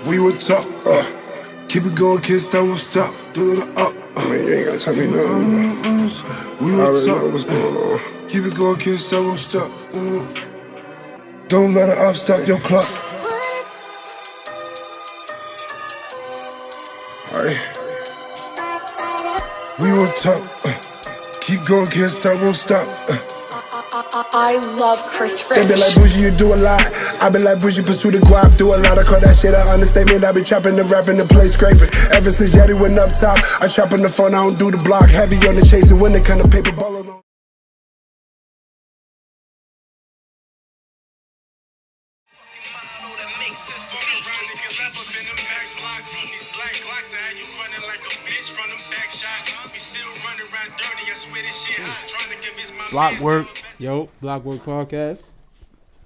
We were tough. Keep it going, kids, that won't stop. Do it up. I mean, you ain't gotta tell me nothing. We I were already know tough. what's going on. Keep it going, kids, that won't stop. Don't let it up stop your clock. Alright. We were tough. Keep going, kids, that won't stop. I love Chris Rich. They be like Bougie, you do a lot. I be like Bougie, pursue the guap, do a lot. I call that shit an understatement. I be trapping and rapping the place scraping. Ever since Yeti went up top, I trap on the phone, I don't do the block. Heavy on the chase and when they kind of paper ballin' on. Blockwerk, Blockwerk Podcast.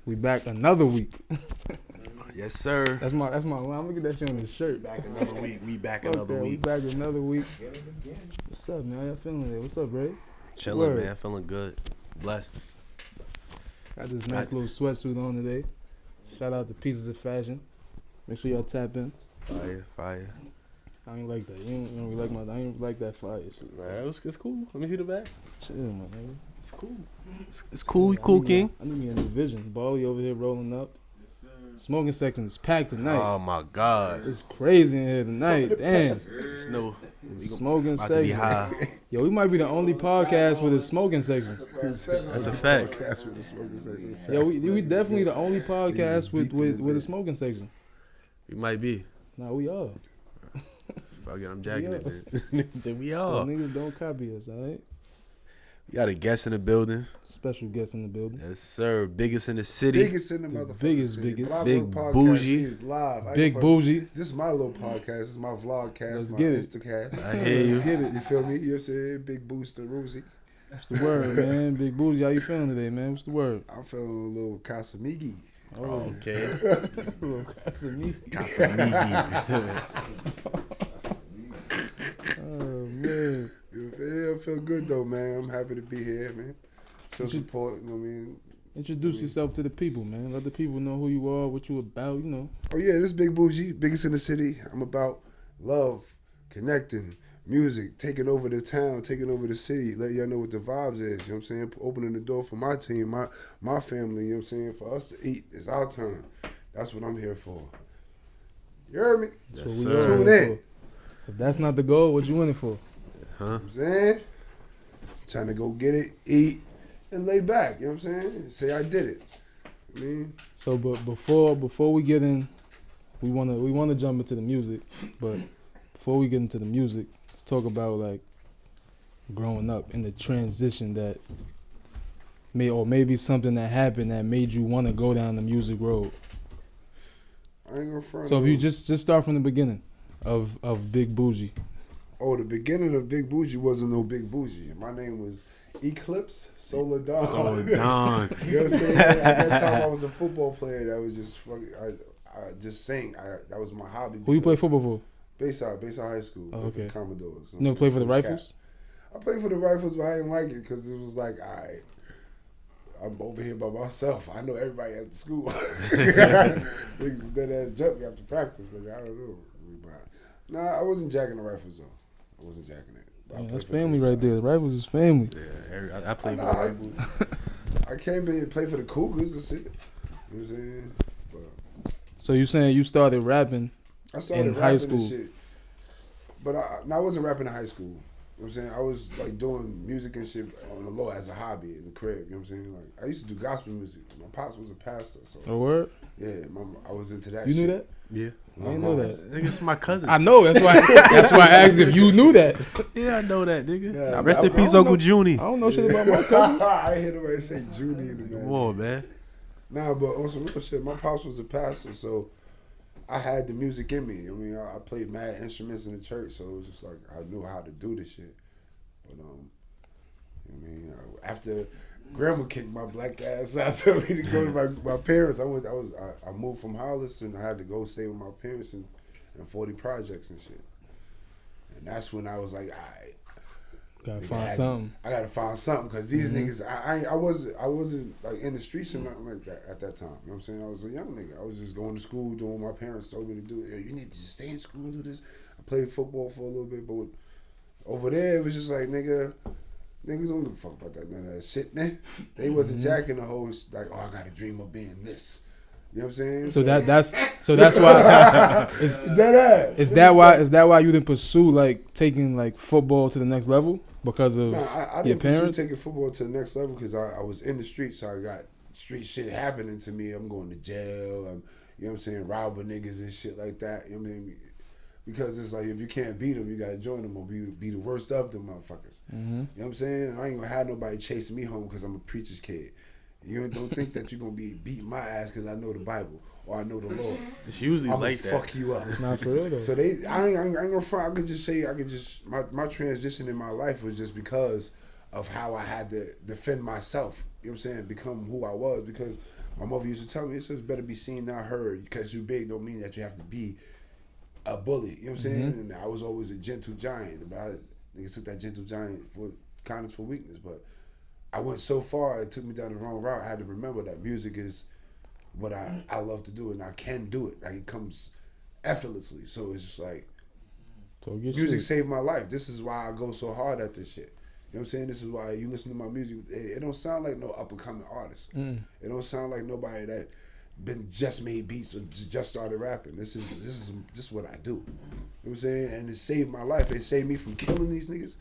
We back another week. Yes, sir. That's my. I'm gonna get that shit on the shirt. Back another week. We back Fuck another that, week. We back another week. What's up, man? How y'all feeling today? What's up, Ray? Chilling, man. Feeling good. Blessed. Got this nice little sweatsuit on today. Shout out to Pieces of Fashion. Make sure y'all tap in. Fire. I ain't like that. You don't really like I ain't like that fire shit. Man, it's cool. Let me see the back. Chill, my nigga. It's cool. It's cool. Cool, King. I need me a new vision. Bally over here rolling up. Smoking section is packed tonight. Oh my God. It's crazy in here tonight. Damn. It's no. Smoking About to be section. high. Yo, we might be the only podcast with a smoking section. That's a fact. Yo, we definitely the only podcast with a smoking section. We might be. Nah, we are. Fuck it, I'm jacking it, man. Niggas said we So are. niggas don't copy us, all right? We got a guest in the building. Special guest in the building. Yes, sir. Biggest in the city. Biggest in the motherfucker. biggest. Blockwerk Big Podcast Bougie. is live. Big Bushgi. This is my little podcast. This is my vlogcast. Let's my get it. Instacast. I hear you. Get it. You feel me? You know what I'm saying? Big booster, Rosie. What's the word, man? Big Bushgi, how you feeling today, man? What's the word? I'm feeling a little Casamighi. Oh, Okay. that's me. Oh, man. I feel good though, man. I'm happy to be here, man. Show support, you know what I mean? Introduce yourself to the people, man. Let the people know who you are, what you about, you know. Oh yeah, this is Big Bougie, biggest in the city. I'm about love, connecting, music, taking over the town, taking over the city, letting y'all know what the vibes is, you know what I'm saying? Opening the door for my team, my family, you know what I'm saying? For us to eat, it's our turn. That's what I'm here for. You heard me? That's Yes, what sir. we Tune are in. for. If that's not the goal, what you in it for? You know what I'm saying? Trying to go get it, eat, and lay back, you know what I'm saying? Say I did it. I mean, So, but before we get in, we wanna jump into the music. But before we get into the music, let's talk about like growing up and the transition that maybe something that happened that made you want to go down the music road. I ain't gonna front. So if you just start from the beginning of Big Bushgi. Oh, the beginning of Big Bougie wasn't no Big Bougie. My name was Eclipse Solar Dawn. So Don. You know what I'm saying? At that time, I was a football player that was just fucking. I just sang. That was my hobby. Who you play football for? Bayside High School. Oh, okay. Commodores. You never play for the Rifles? I played for the Rifles, but I didn't like it because it was like, all right, I'm over here by myself. I know everybody at the school. Niggas dead ass jump me after practice. Like, I don't know. Nah, I wasn't jacking the Rifles though. I wasn't jacking it. Man, that's family right there. The Rifles is family. Yeah, I played for the Rifles. I came in and play for the Cougars and shit. You know what I'm saying? But So you saying you started rapping? I started In rapping high and school. shit. But I wasn't rapping in high school. You know what I'm saying? I was like doing music and shit on the low as a hobby in the crib. You know what I'm saying? Like I used to do gospel music. My pops was a pastor, so A word? yeah, I was into that. You shit. knew that? Yeah. I didn't know that. Nigga, it's my cousin. I know. That's why I asked if you knew that. Yeah, I know that, nigga. Yeah, Rest I- in I peace, don't Uncle know. Junie. I don't know shit about my cousins. I ain't hear nobody say Judy in the Come man. on, man. Nah, but on some real shit, my pops was a pastor, so I had the music in me. I mean, I played mad instruments in the church, so it was just like I knew how to do this shit. But you know what I mean, after grandma kicked my black ass out, told me to go to my parents. I moved from Hollis and I had to go stay with my parents in 40 projects and shit. And that's when I was like, all right, Gotta find something. I gotta find something because these niggas, I wasn't like in the streets or nothing like that at that time. You know what I'm saying? I was a young nigga. I was just going to school, doing what my parents told me to do. Hey, you need to stay in school and do this. I played football for a little bit, but over there it was just like niggas don't give a fuck about none of that shit, man. They wasn't jacking the whole like, oh, I got a dream of being this. You know what I'm saying? So that's why is that why you didn't pursue like taking like football to the next level because of I your didn't parents? pursue taking football to the next level because I was in the streets, so I got street shit happening to me. I'm going to jail. You know what I'm saying? Robbing niggas and shit like that. You know what I mean? Because it's like if you can't beat them, you gotta join them or be the worst of them motherfuckers. You know what I'm saying? And I ain't gonna have nobody chasing me home because I'm a preacher's kid. You don't think that you're gonna be beating my ass because I know the Bible or I know the Lord. It's usually I'm like gonna fuck you up. Not for real though. So I ain't gonna front. I could just say my transition in my life was just because of how I had to defend myself. You know what I'm saying? Become who I was because my mother used to tell me it's just better be seen not heard because you big don't mean that you have to be a bully. You know what I'm saying? And I was always a gentle giant. But niggas took that gentle giant for kindness for weakness, but I went so far, it took me down the wrong route. I had to remember that music is what I love to do, and I can do it. Like, it comes effortlessly. So it's just like, music saved my life. This is why I go so hard at this shit. You know what I'm saying? This is why you listen to my music. It don't sound like no up-and-coming artist. It don't sound like nobody that just made beats or just started rapping. This is what I do. You know what I'm saying? And it saved my life. It saved me from killing these niggas.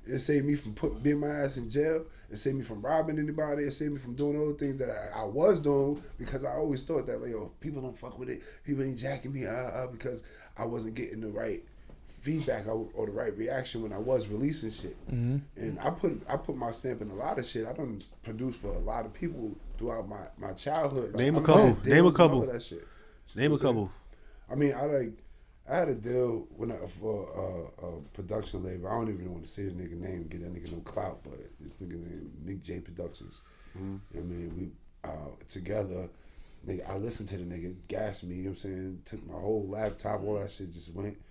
It saved me from being my ass in jail. It saved me from robbing anybody. It saved me from doing all the things that I was doing because I always thought that, like, yo, people don't fuck with it. People ain't jacking me because I wasn't getting the right feedback or the right reaction when I was releasing shit. And I put my stamp in a lot of shit. I done produced for a lot of people throughout my childhood. Like, Name a couple. Name a couple. That shit. Name a couple. I mean, I had a deal for a production label. I don't even want to say his nigga name, get that nigga no clout, but this nigga named Nick J Productions. I mean, we together. Nigga, I listened to the nigga, gassed me. You know what I'm saying? Took my whole laptop, all that shit, just went.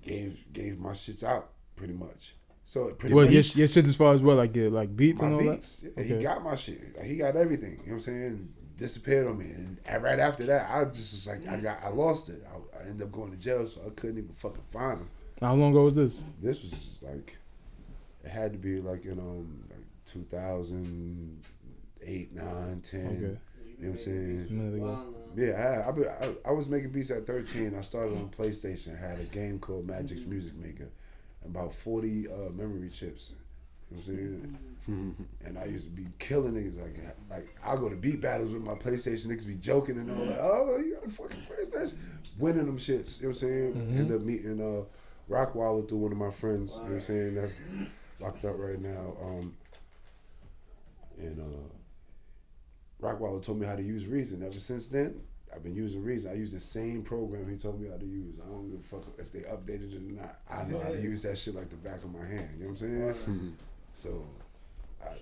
Gave my shits out pretty much. So pretty much. Your shit as far as well, like beats and all beats, that. Yeah, okay. He got my shit. Like, he got everything. You know what I'm saying? Disappeared on me, and right after that, I just was like, I lost it. I ended up going to jail, so I couldn't even fucking find him. How long ago was this? This was like, it had to be like in like 2008, 9, 10. Okay. You know what I'm saying? Wow. Yeah, I was making beats at 13. I started on PlayStation. I had a game called Magic's Music Maker, about 40 memory chips. You know what I'm saying? And I used to be killing niggas. Like I'll go to beat battles with my PlayStation. Niggas be joking and all like, oh, you got a fucking PlayStation. Winning them shits. You know what I'm saying? End up meeting Rockwaller through one of my friends. You know what I'm saying? That's locked up right now. And Rockwaller told me how to use Reason. Ever since then, I've been using Reason. I use the same program he told me how to use. I don't give a fuck if they updated it or not. I know how to use that shit like the back of my hand. You know what I'm saying? So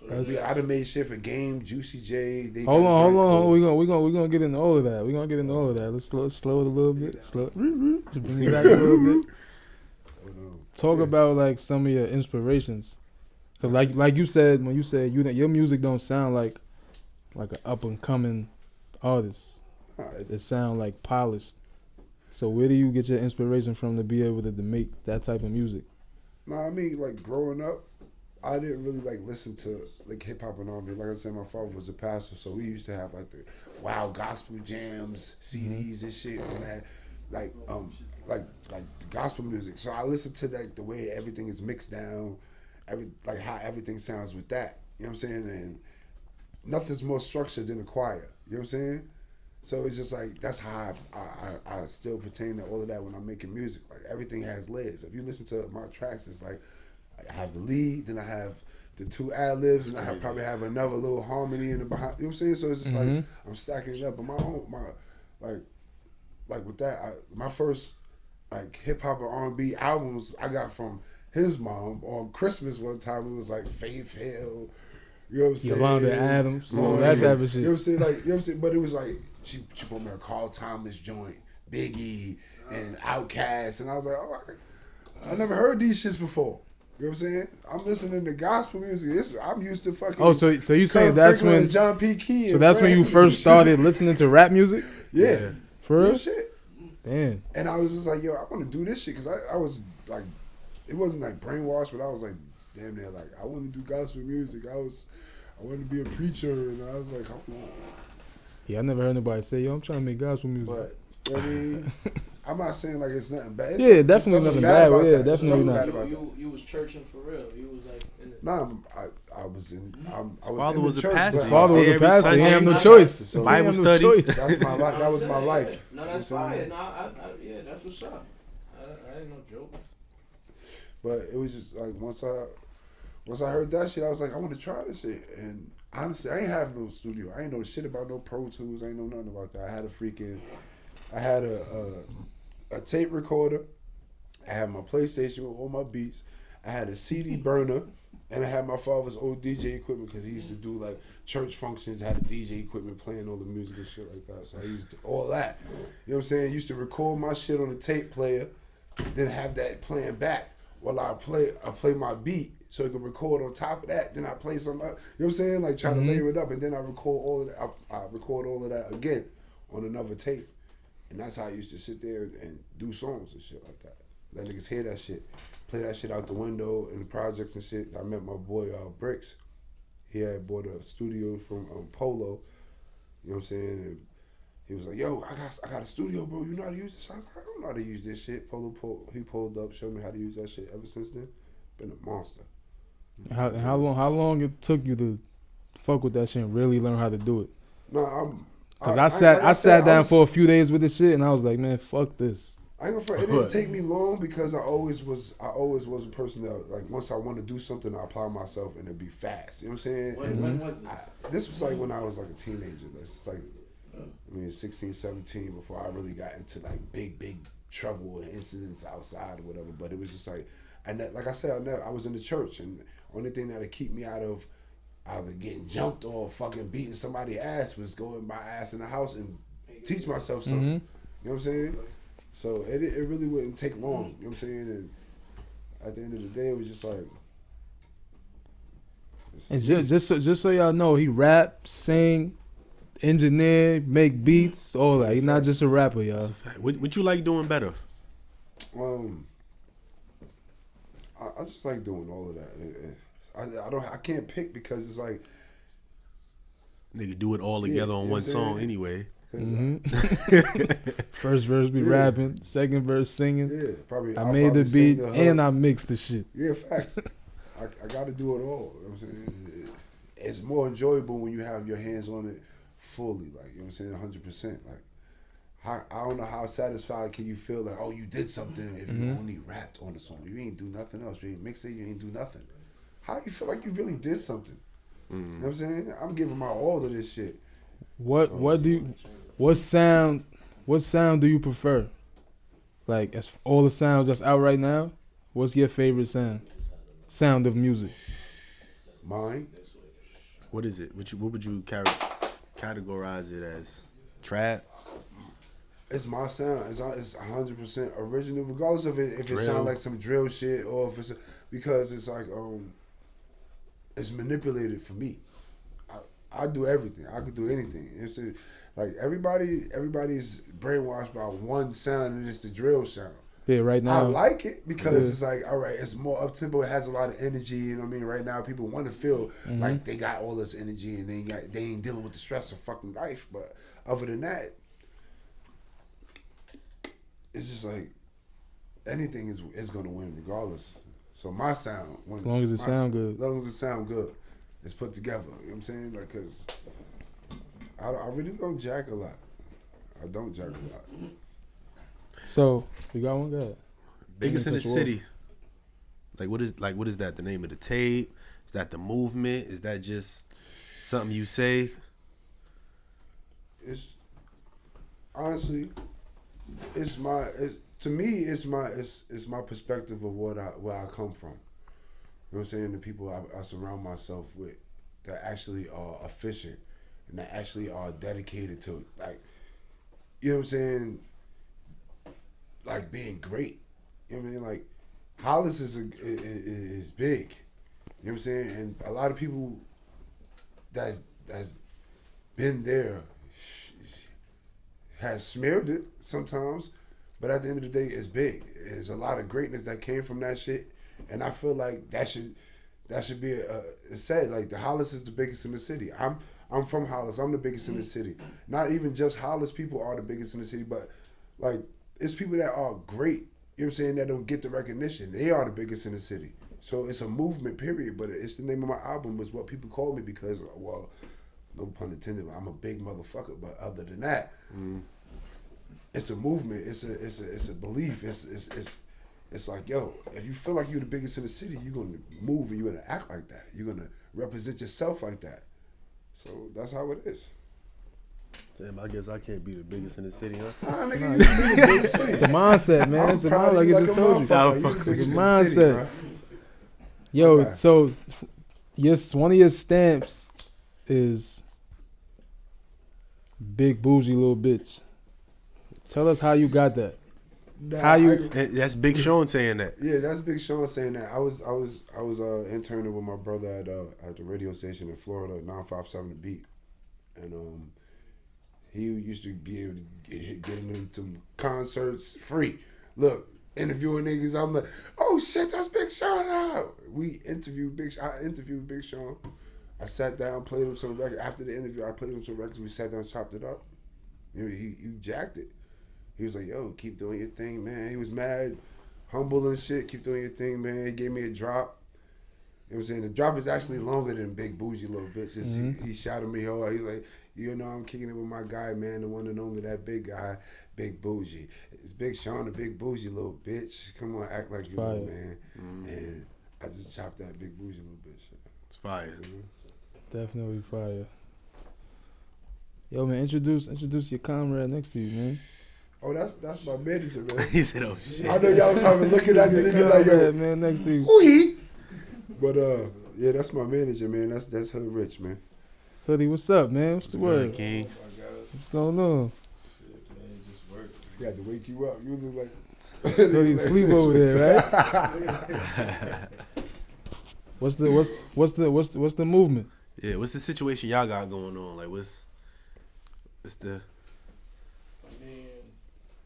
I done made shit for Game, Juicy J. Hold on. We gonna get into all of that. Let's slow it a little bit. Just bring it back a little bit. Talk about like some of your inspirations, cause like you said when you said your music don't sound like an up and coming artist. It sound like polished. So where do you get your inspiration from to be able to make that type of music? I mean, like growing up, I didn't really like listen to like hip hop and R&B. Like I said, my father was a pastor, so we used to have like the wild gospel jams, CDs and shit, man. Like the gospel music. So I listened to like the way everything is mixed down, like how everything sounds with that. You know what I'm saying? And nothing's more structured than a choir. You know what I'm saying? So it's just like that's how I still pertain to all of that when I'm making music. Like everything has layers. If you listen to my tracks, it's like I have the lead, then I have the two ad-libs, and I probably have another little harmony in the behind. You know what I'm saying? So it's just like I'm stacking it up. But like with that, my first like hip hop or R&B albums I got from his mom on Christmas one time. It was like Faith Hill. You know what I'm saying? Yolanda Adams, that type of shit. You know what I'm saying? Like, you know what I'm saying? But it was like she put me a Carl Thomas joint, Biggie, and Outkast, and I was like, oh, I never heard these shits before. You know what I'm saying? I'm listening to gospel music. I'm used to fucking. Oh, so you saying Kurt that's Franklin when and John P. Key. So and that's when you Frank first started listening to rap music? Yeah. For real? Shit. Damn. And I was just like, yo, I want to do this shit because I was like, it wasn't like brainwashed, but I was like, damn near like, I want to do gospel music. I wanted to be a preacher, and I was like, hold on. Yeah, I never heard nobody say, yo, I'm trying to make gospel music. But I mean, I'm not saying like it's nothing bad. Yeah, definitely nothing bad. about Yeah, that. definitely not. You was churching for real. You was like. Nah, I was in. I was father in was the a church. pastor. but His father was a Every pastor. He Sunday, had no choice. So Bible He had no study. choice. That's my life. That was my life. No, that's You know what I'm fine. saying? No, yeah, that's what's up. I ain't no joke. But it was just like once I heard that shit, I was like, I want to try this shit. And honestly, I ain't have no studio. I ain't know shit about no Pro Tools. I ain't know nothing about that. I had a tape recorder. I had my PlayStation with all my beats. I had a CD burner. And I had my father's old DJ equipment because he used to do like church functions, had a DJ equipment playing all the music and shit like that. So I used to all that. You know what I'm saying? I used to record my shit on the tape player, then have that playing back while I play my beat so it could record on top of that. Then I play some up. You know what I'm saying? Like try to layer it up, and then I record all of that. I record all of that again on another tape, and that's how I used to sit there and do songs and shit like that. Let niggas hear that shit. Play that shit out the window in the projects and shit. I met my boy Bricks. He had bought a studio from Polo. You know what I'm saying? And he was like, "Yo, I got a studio, bro. You know how to use this?" I was like, "I don't know how to use this shit." He pulled up, showed me how to use that shit. Ever since then, been a monster. How long it took you to fuck with that shit and really learn how to do it? No, Cause I sat down for a few days with this shit and I was like, man, fuck this. I ain't gonna front, it didn't take me long because I always was a person that like once I want to do something I apply myself and it'd be fast. You know what I'm saying? When was this? This was like when I was like a teenager. It's like 16, 17 before I really got into like big trouble and incidents outside or whatever. But it was just like like I said, I was in the church and the only thing that'd keep me out of getting jumped or fucking beating somebody's ass was going my ass in the house and teach myself something. You know what I'm saying? So it really wouldn't take long, you know what I'm saying? And at the end of the day, it was just like. And just so y'all know, he rap, sing, engineer, make beats, all that. He's not just a rapper, y'all. What you like doing better? I just like doing all of that. I can't pick because it's like. Nigga, do it all together on one song anyway. First verse be rapping, second verse singing. Yeah, probably. I made the beat and I mixed the shit. Yeah, facts. I got to do it all. You know what I'm saying? It's more enjoyable when you have your hands on it fully, like, you know what I'm saying, 100%. Like, I don't know how satisfied can you feel like, oh, you did something if you only rapped on the song. You ain't do nothing else. You ain't mix it. You ain't do nothing. How you feel like you really did something? You know what I'm saying? I'm giving my all to this shit. What sound do you prefer? Like, as all the sounds that's out right now, what's your favorite sound of music? Mine? What is it? What would you categorize it as? Trap? It's my sound. It's 100% original, regardless of if it sounds like some drill shit or if it's because it's like it's manipulated for me. I do everything. I could do anything. It's like everybody's brainwashed by one sound and it's the drill sound. Yeah, right now. I like it because it's like, all right, it's more up tempo. It has a lot of energy. You know what I mean? Right now, people want to feel like they got all this energy and they ain't dealing with the stress of fucking life. But other than that, it's just like anything is gonna win regardless. So my sound, as long as it sound good, as long as it sound good, it's put together. You know what I'm saying? Like, cause I really don't jack a lot. I don't jack a lot. So you got one guy. Biggest in the city. What is that? The name of the tape? Is that the movement? Is that just something you say? It's honestly, it's my perspective of where I come from. You know what I'm saying? The people I surround myself with that actually are efficient and that actually are dedicated to, like, you know what I'm saying? Like being great. You know what I mean? Like, Hollis is big. You know what I'm saying? And a lot of people that's been there has smeared it sometimes, but at the end of the day, it's big. There's a lot of greatness that came from that shit, and I feel like that should be it's said like the Hollis is the biggest in the city. I'm from Hollis. I'm the biggest in the city. Not even just Hollis people are the biggest in the city, but like it's people that are great. You know what I'm saying? That don't get the recognition. They are the biggest in the city. So it's a movement, period. But it's the name of my album is what people call me because, well, no pun intended, I'm a big motherfucker. But other than that, it's a movement. It's a belief. It's like, yo, if you feel like you're the biggest in the city, you're gonna move and you're gonna act like that. You're gonna represent yourself like that. So that's how it is. Damn, I guess I can't be the biggest in the city, huh? Nah, nigga, you the biggest in the city. It's a mindset, man. It's a mindset, like I just told you. It's a mindset. Yo, okay. So yes, one of your stamps is Big Bushgi little bitch. Tell us how you got that. That's Big Sean saying that. Yeah, that's Big Sean saying that. I was interning with my brother at the radio station in Florida, 957 The Beat, and he used to be able to get into concerts free. Look, interviewing niggas, I'm like, oh shit, that's Big Sean out. I interviewed Big Sean. I sat down, played him some records. After the interview, I played him some records. We sat down, chopped it up. He jacked it. He was like, yo, keep doing your thing, man. He was mad, humble and shit. Keep doing your thing, man. He gave me a drop. You know what I'm saying? The drop is actually longer than Big Bushgi little bitch. He shouted me hard. He's like, you know, I'm kicking it with my guy, man, the one and only, that big guy, Big Bushgi. It's Big Sean, the Big Bushgi little bitch. Come on, act like you know, man. And I just chopped that Big Bushgi little bitch. It's fire. Definitely fire. Yo, man, introduce your comrade next to you, man. Oh, that's my manager, man. He said, oh shit. I know y'all probably looking at the nigga like, yo, man, next to you. Who he? But yeah, that's my manager, man. That's Hood Rich, man. Hoodie, what's up, man? What's the word? King? What's going on? Shit, man, just work. He had to wake you up. You was just like, Hoodie, sleep over there, right? What's the movement? Yeah, what's the situation y'all got going on? Like, what's the? I mean,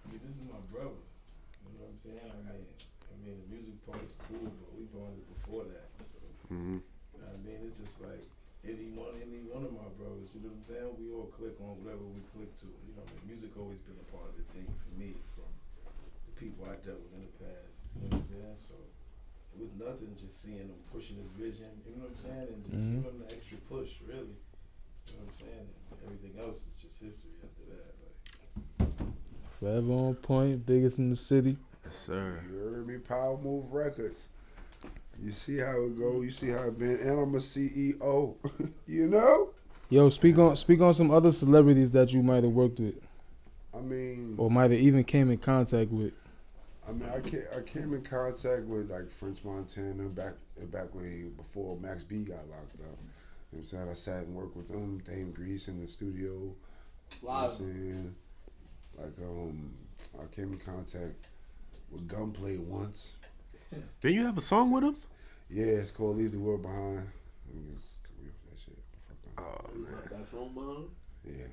this is my brother. You know what I'm saying? I mean, the music part is cool, but we bonded before that. So, you know what I mean? It's just like any one of my brothers. You know what I'm saying? We all click on whatever we click to. You know, I mean, music always been a part of the thing for me from the people I dealt with in the past. You know what I'm saying? So it was nothing just seeing them pushing his vision. You know what I'm saying? And just giving them the extra push, really. You know what I'm saying? And everything else is just history after that. Forever on point, biggest in the city. Yes, sir. you heard me, Power Move Records. You see how it go. You see how it been. And I'm a CEO. You know? Yo, speak on some other celebrities that you might have worked with. I mean, or might have even came in contact with. I mean, I came in contact with like French Montana back when before Max B got locked up. You know what I'm saying? I sat and worked with them, Dame Grease in the studio. You know what I'm saying? Like I came in contact with Gunplay once. Did you have a song with him? Yeah, it's called Leave the World Behind. Niggas took me off that shit. Oh man. That's wrong, man. Yeah.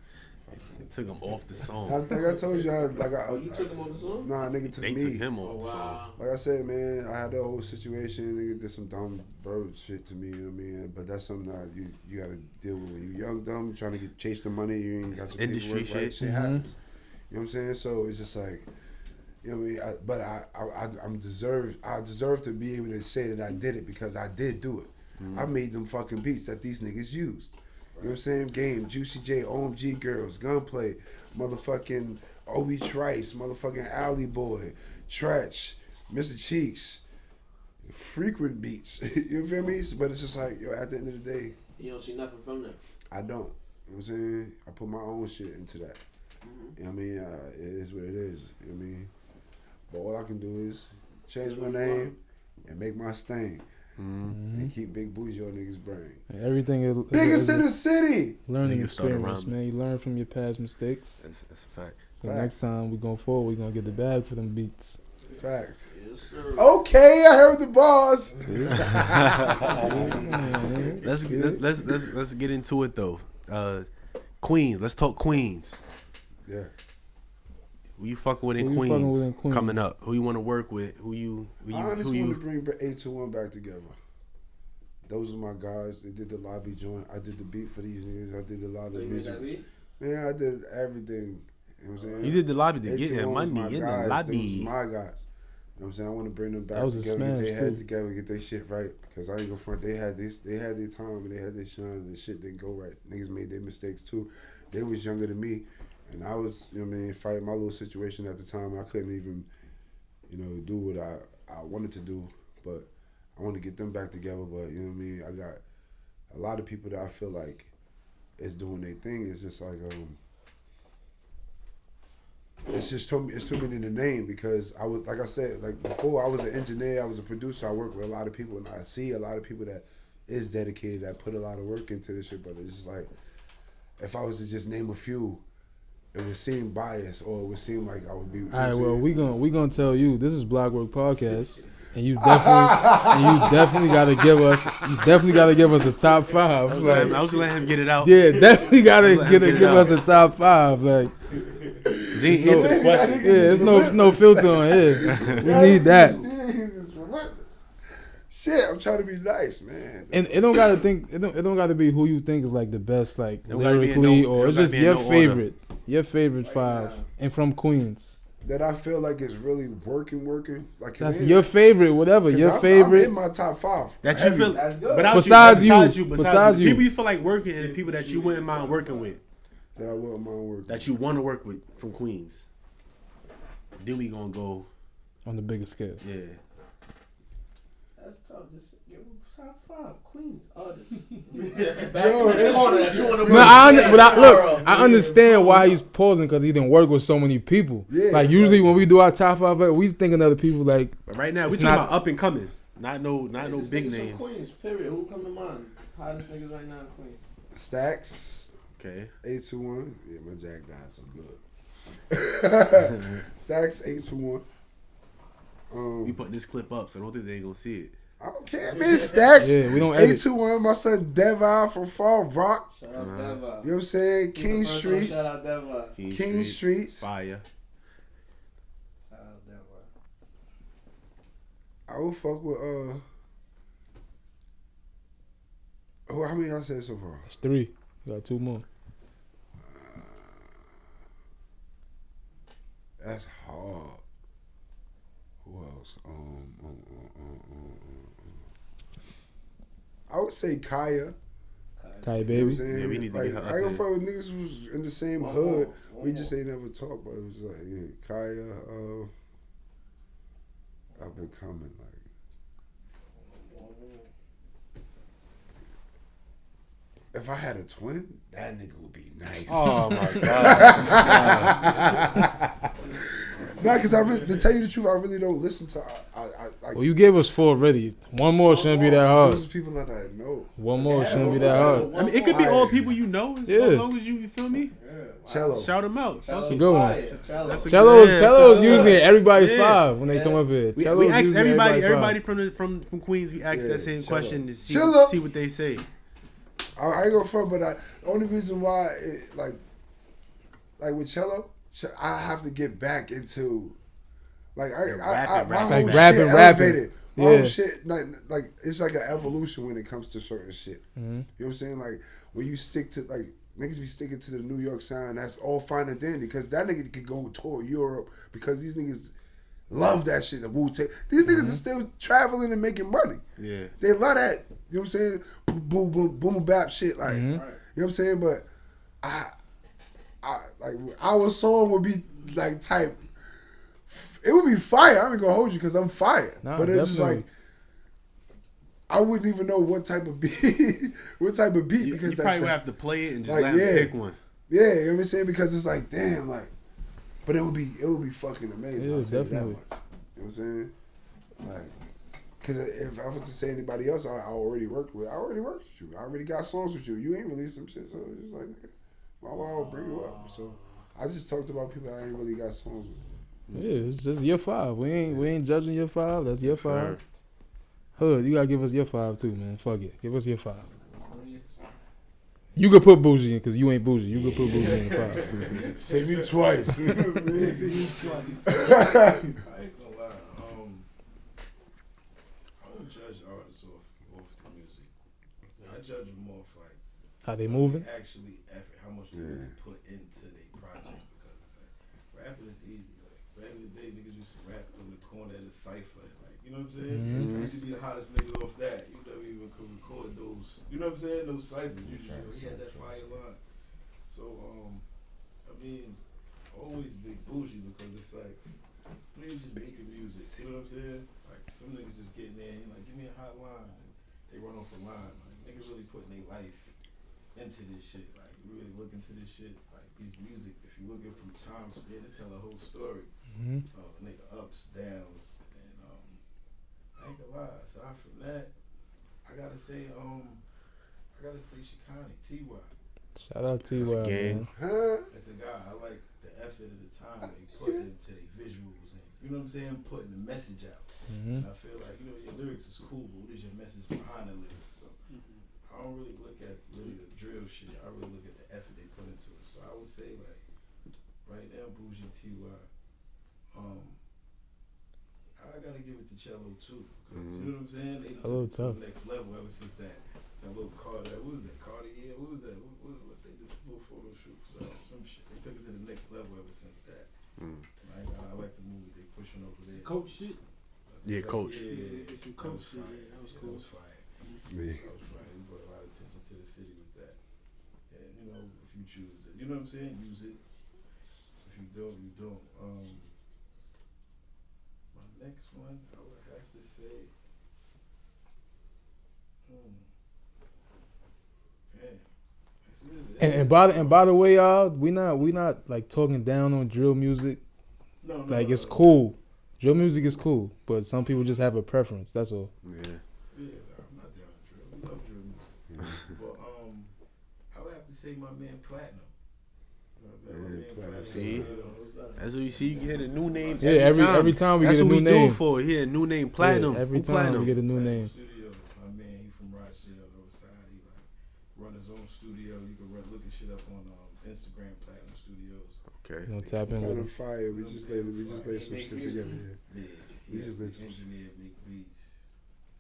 It took him off the song. Like I told you, You took him off the song? Nah, nigga took They me. took him off the song. Like I said, man, I had that whole situation. Nigga did some dumb bird shit to me, you know what I mean? But that's something that you gotta deal with when you young, dumb, trying to chase the money. You ain't got your Industry paperwork right. Shit happens. You know what I'm saying? So it's just like, you know what I mean? I deserve to be able to say that I did it because I did do it. I made them fucking beats that these niggas used. You know what I'm saying? Game, Juicy J, OMG Girls, Gunplay, motherfucking Obi Trice, motherfucking Alley Boy, Tretch, Mr. Cheeks, frequent beats. You feel me? But it's just like, yo, at the end of the day, You don't see nothing from that. I don't. You know what I'm saying? I put my own shit into that. You know what I mean? It is what it is. You know what I mean? But all I can do is change my name and make my stain. And keep Big Bushgi on niggas' brain. And everything is Biggest in the city. learning Niggas start experience, around me. man. You learn from your past mistakes. That's a fact. So next time we going forward, we gonna get the bag for them beats. Facts. Yes, sir. Okay, I heard the bars. Let's get into it though. Queens. Let's talk Queens. Yeah. Who you fucking with in Who you fucking with in Queens coming up? Who you want to work with? I honestly want to bring 821 back together. Those are my guys. They did the lobby joint. I did the beat for these niggas. I did a lot of the music. Man, I did everything. You know what I'm saying? You did the lobby to get him 821 was money in my the guys. lobby. Those was my guys. You know what I'm saying? I want to bring them back That was a together, get smash, their head too. together, get their shit right. Because I ain't gonna front. They had their time and they had their shine and the shit didn't go right. Niggas made their mistakes too. They was younger than me. And I was, you know what I mean, fighting my little situation at the time. I couldn't even, do what I wanted to do. But I want to get them back together. But, you know what I mean, I got a lot of people that I feel like is doing their thing. It's just like, it's too many to name because I was, like I said, like before I was an engineer, I was a producer. I work with a lot of people and I see a lot of people that is dedicated, that put a lot of work into this shit. But it's just like, if I was to just name a few, it would seem biased or it would seem like I would be. All right, well, we gonna tell you this is Blockwerk Podcast, and you definitely gotta give us a top 5. Like, I was letting him get it out. yeah, definitely gotta give us a top 5. Like, there's no filter on here. We need that. Shit, I'm trying to be nice, man. And it don't gotta be who you think is like the best, like It don't gotta be in lyrically, no- or it it's don't just gotta be in your no favorite. Your favorite 5, and from Queens. That I feel like is really working. Like That's your favorite, whatever. Your favorite. I'm in my top 5. That you feel. That's good. Besides you. people you feel like working and people that you wouldn't mind working with. That I wouldn't mind working. That you want to work with from Queens. Then we gonna go On the bigger scale. Yeah. That's tough. Just give them top 5 Queens artists. I understand why he's pausing because he didn't work with so many people. Yeah, like usually when we do our top 5, we thinking of the people like. But right now we It's talking not- about up and coming, not no big names. Queens, period. Who come to mind? Hottest niggas right now in Queens. Stacks. Okay. 821. Yeah, my Jack died so good. Stacks 821. We putting this clip up, so I don't think they ain't gonna see it. I don't care, man. Stacks. Yeah, we don't edit. 821. My son Devi from Fall Rock. Shout out Deva. You know what I'm saying? King Streets. Shout out Deva. King Streets. Fire. Shout out Deva. I would fuck with how many y'all said so far? It's 3. We got 2 more. That's hard. Who else? I would say Kaya. Kai You know what Baby. I'm saying? Yeah, we need to like, get her I ain't up gonna fuck with niggas who's in the same hood. We just ain't never talked, but it was like, yeah, Kaya, I've been coming, like. If I had a twin, that nigga would be nice. Oh my god. Nah, because to tell you the truth, I really don't listen to. Well, you gave us 4 already. One more shouldn't be that hard. Those are people that I know. One more shouldn't be that hard. I mean, it could be all people you know, as Yeah. long as you feel me. Cello. Shout them out. That's a good one. That's a Cello's good- usually everybody's Yeah. 5 when they come up here. We Cello's ask usually everybody 5. from Queens. We ask Yeah, that same Cello. question to see Cello. what they say. I ain't gonna front, but the only reason why, like with cello, I have to get back into, like my rapping. whole Like shit rapping. elevated. My Yeah. whole shit, like it's like an evolution when it comes to certain shit. Mm-hmm. You know what I'm saying? Like when you stick to like niggas be sticking to the New York sound, that's all fine and dandy because that nigga could go tour Europe because these niggas love that shit. The Wu-Tang. These niggas are still traveling and making money. Yeah. They love that. You know what I'm saying? Boom, boom, boom, bap shit. Like, you know what I'm saying? But I like our song would be like type. It would be fire. I'm not gonna hold you because I'm fire. Nah, but it's just definitely. like I wouldn't even know what type of beat, You because probably would have to play it and just like, let them yeah. pick one. Yeah, you know what I'm saying? Because it's like, damn, like, but it would be fucking amazing. Yeah, I'll tell you definitely. that much. You know what I'm saying? Like, because if I was to say anybody else I already worked with, I already worked with you. I already got songs with you. You ain't released some shit, so it's just like, nigga, why would I bring you up? So I just talked about people I ain't really got songs with. Yeah, it's just year 5. We ain't judging year 5. That's year 5. Sir. Hood, you gotta give us year 5 too, man. Fuck it, give us year 5. You could put Bougie in because you ain't Bougie. You could put Bougie in 5. Say me twice. I ain't gonna lie. I don't judge artists off the music. I judge them off like How they moving? actually effort, how much they really put into their project. Because it's like rapping is easy. Like back in the day, niggas used to rap in the corner of the cipher. Like you know what I'm saying? You used to be the hottest nigga off that. You never even could record those. You know what I'm saying? Those ciphers. You just he had that fire line. So I mean, always big bougie because it's like niggas just making music. You know what I'm saying? Like some niggas just getting there and like give me a hot line. And they run off a line. Like niggas really putting their life into this shit. Like you really look into this shit. Like these music, if you look at from time to day, they tell a whole story. Nigga ups, downs, and I ain't gonna lie. Aside from that, I gotta say Shikani, T.Y. Shout out T.Y. man. As a guy, I like the effort of the time they put into their visuals and you know what I'm saying, putting the message out. And I feel like your lyrics is cool, but what is your message behind the lyrics? So I don't really look at really the drill shit. I really look at the effort they put into it. So I would say like right now, Bougie, T.Y. I gotta give it to Cello too. You know what I'm saying? They took it to the next level ever since that little Carter. What was that? Cartier? What was that? What they just little photo shoot for some shit. They took it to the next level ever since that. I like the movie they pushing over there. Coach shit. Yeah, Coach. Yeah, some coach shit. Yeah, that was cool. That was fire. That was fire. He brought a lot of attention to the city with that. And you know, if you choose to, you know what I'm saying, use it. If you don't, you don't. My next one, I would have to say, damn. And by the way, y'all, we not like talking down on drill music. No, it's cool. Drill music is cool, but some people just have a preference. That's all. Yeah, I'm not down with drill. We love drill music. But I would have to say my man Platinum. See, that's what you see. You get a new name. Yeah, every time we that's get a new name. That's what we do for. Yeah, new name Platinum. Yeah, every time we get a new name. Studio. My man, he from Rochdale, Northside. He like run his own studio. You can look his shit up on Instagram, Platinum Studios. Okay. You gonna tap in with On fire. We just laid some shit together here. Yeah, We just laid some engineer, make beats.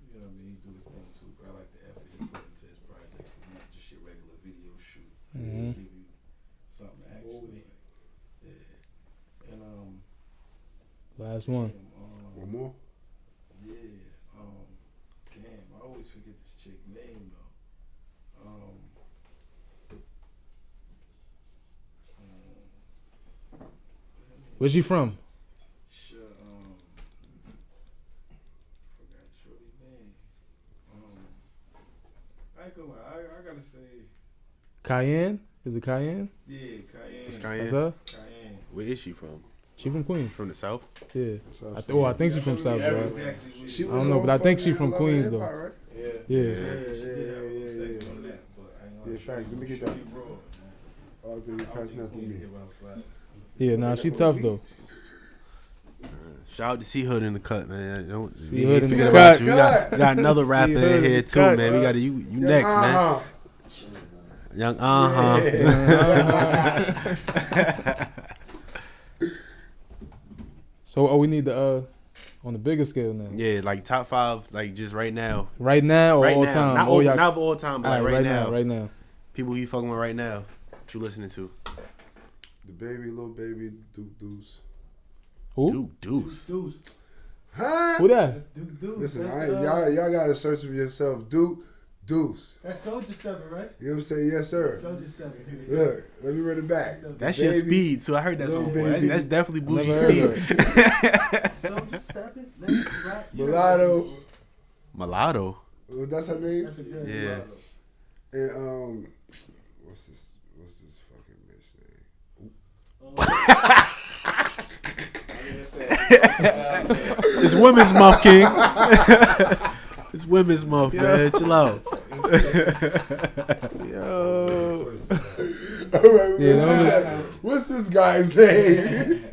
You know what I mean? He do his thing too. But I like the effort he put into his projects. It's not just your regular video shoot. He'll give you something actually. Yeah. And last one. One more? Yeah. Damn, I always forget this chick name though. Where's she from? Forgot Shorty's name. I ain't gonna lie, I gotta say. Cayenne? Is it Cayenne? Yeah, Cayenne. It's Cayenne. That's her? Cayenne. Where is she from? She from Queens. From the South? Yeah. I think she's from South, right? Exactly. I don't know, but I think she's from Queens though. Right? Yeah. Yeah, facts. Let me get that. Oh, dude, you passing that to me. Yeah, nah, she tough though. Shout out to C Hood in the cut, man. Don't C Hood in the forget cut. about you. We got another rapper C-Hood in in here the too, cut, man. We got you next, man. Young So we need the on the bigger scale now. Yeah, like top 5, like just right now. Right now or Right all now. time? Not all time, but like right now. Right now. People you fucking with right now. What you listening to? The baby, little baby, Duke Deuce. Who? Deuce. Huh? Who that? That's Duke Deuce. Listen, That's, y'all gotta search for yourself. Duke Deuce. That's Soldier Stepping, right? You know what I'm saying? Yes, sir. Soldier Stepping. Look, let me run it back. That's your Baby, speed, too. I heard that little song. baby. That's definitely Bougie Never heard speed. Soldier Stepping? Let's rock. Mulatto. Mulatto. Well, that's her name. That's a good Yeah. And what's this fucking bitch name? It's Women's Month, King. It's Women's Month, man. Chill out. All right, Yeah, what's this guy's name?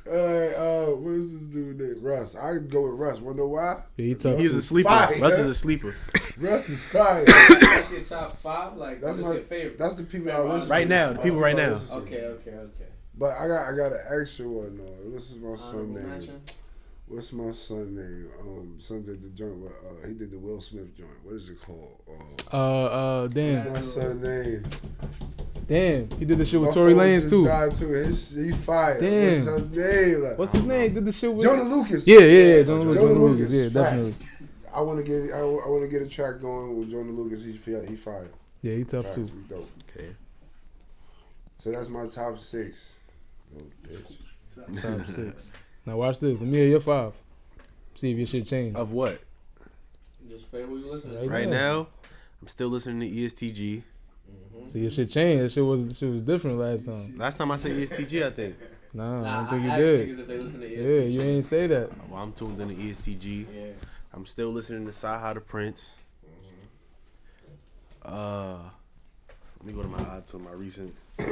What is this dude named Russ? I could go with Russ. Wanna know why? Yeah, he tough. He's a sleeper. Fire. Russ is a sleeper. Russ is fire. That's your top 5? Like, That's what's my your favorite? That's the people I listen to. Right now, the people right now. Okay. But I got an extra one though. This is my son Honorable name. mention? What's my son name? Son did the joint. He did the Will Smith joint. What is it called? What's Damn. my son name? Damn. He did the shit with My Tory phone Lanez just too. died too. He fired. Damn. What's his name? Like, What's his name? Did the shit with Jonah Lucas. Yeah. Jonah Jonah Lucas. Lucas. Yeah, Facts. definitely. I want to get a track going with Jonah Lucas. He fired. Yeah, he tough Facts. too. He dope. Okay. So that's my top 6. Little bitch. Top 6. Now watch this. Let me hear your 5. See if your shit changed. Of what? Just favorite who you listen to? Right Right now. now, I'm still listening to E ESTG. See your shit changed. That shit was different last time. Last time I said ESTG, I think. Nah, I don't I think you ask did. niggas if they listen to Yeah, you ain't say that. Well, I'm tuned in to ESTG. Yeah. I'm still listening to Saha the Prince. Let me go to my recent Oh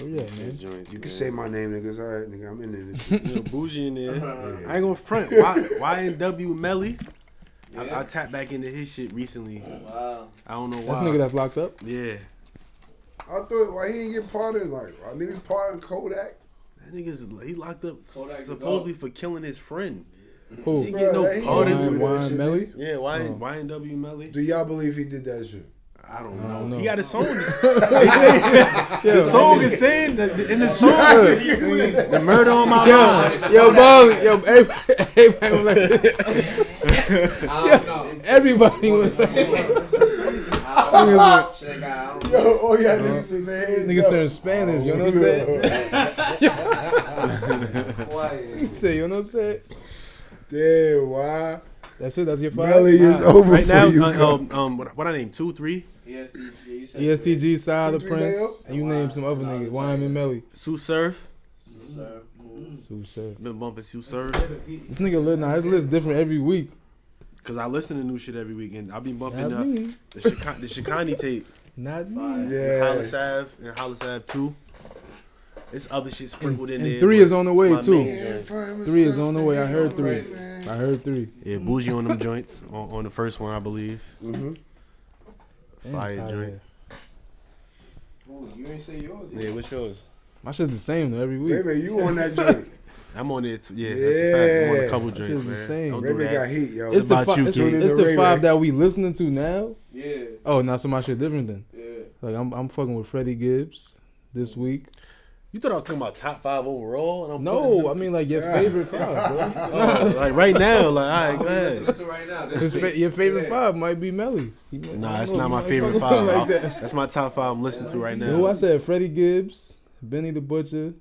yeah, man. joints. You can man. say my name, niggas. All right, nigga. I'm in there. This shit. You know, bougie in there. Yeah. I ain't gonna front. YNW Melly. Yeah. I tapped back into his shit recently. Wow. I don't know why. That's nigga that's locked up. Yeah. I thought why he didn't get pardoned. Like why niggas pardoned Kodak. That nigga's he locked up Kodak the supposedly for killing his friend. Who? He get no Bruh, he pardon. didn't do that Wine shit, Melly? nigga. Yeah, YNW Melly. Do y'all believe he did that shit? I don't I don't know. know. He got a song. They say the song is saying that in the song the murder on my mind. Yo, Bally, yo, everybody was like this. I don't know. Everybody was like I don't know. Shit, I don't know. Yo, oh yeah, niggas just hands niggas up. turn Spanish, you know what I'm saying? Quiet. You say, you know what I'm saying? Damn, why? That's it, that's your 5? Melly is over Right for now, you. what I named 2, 3. ESTG, you said ESTG, Side of 2-3 Prince, Leo? and you name some other niggas. YM Melly. Sue Surf. Sir, cool. Sue Surf. Been bumping Sue Surf. This nigga lit now. His list different every week. Cause I listen to new shit every week, and I'll be bumping Not me. the Shikani tape, Not me. Yeah. Hollis Ave and Hollis Ave 2. It's other shit sprinkled in And there. 3 but is on the way my too. main joint. 3 is on the way. I heard 3. I heard 3. Yeah, bougie on them joints on the first one, I believe. Mm-hmm. Damn, Fire tired joint. of it. Ooh, you ain't say yours yet. Yeah, what's yours? My shit's the same though every week. Maybe you on that joint. I'm on it. Yeah, that's a fact. I'm on a couple That joints, shit's man. the same. Don't do Maybe that. got heat, yo. It's the about you, it's King. the Ray Ray. 5 that we listening to now. Yeah. Oh, now some of my shit different then. Yeah. Like I'm fucking with Freddie Gibbs this week. You thought I was talking about top 5 overall? And I'm No, I mean like your favorite 5, bro. oh, like right now, like all right, go Who you ahead. listening to right now? This week. Your favorite Yeah. 5 might be Melly. Nah, that's not my favorite 5. That's my top 5 I'm listening to right You know who I now. said? Freddie Gibbs, Benny the Butcher,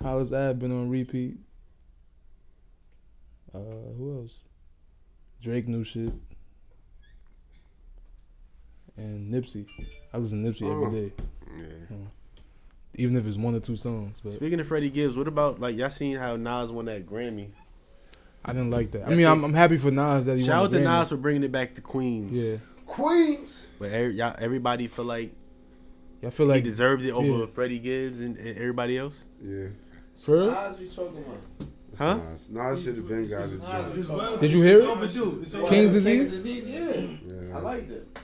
Hollis Ave been on repeat. Who else? Drake new shit. And Nipsey. I listen to Nipsey every day. Yeah. Even if it's 1 or 2 songs. But Speaking of Freddie Gibbs, what about like y'all seen how Nas won that Grammy? I didn't like that. I mean, I'm happy for Nas that he Shout won out the to Grammy. Nas for bringing it back to Queens. Yeah. Queens. But everybody feel like I feel he like deserved it over yeah. Freddie Gibbs and everybody else. Yeah. for real? Nas, we talking about? It's Huh? Nas. Nas should have been got his joint. Did you hear it? Overdue. It's What? King's King's Disease? Disease, yeah. Yeah. I liked it.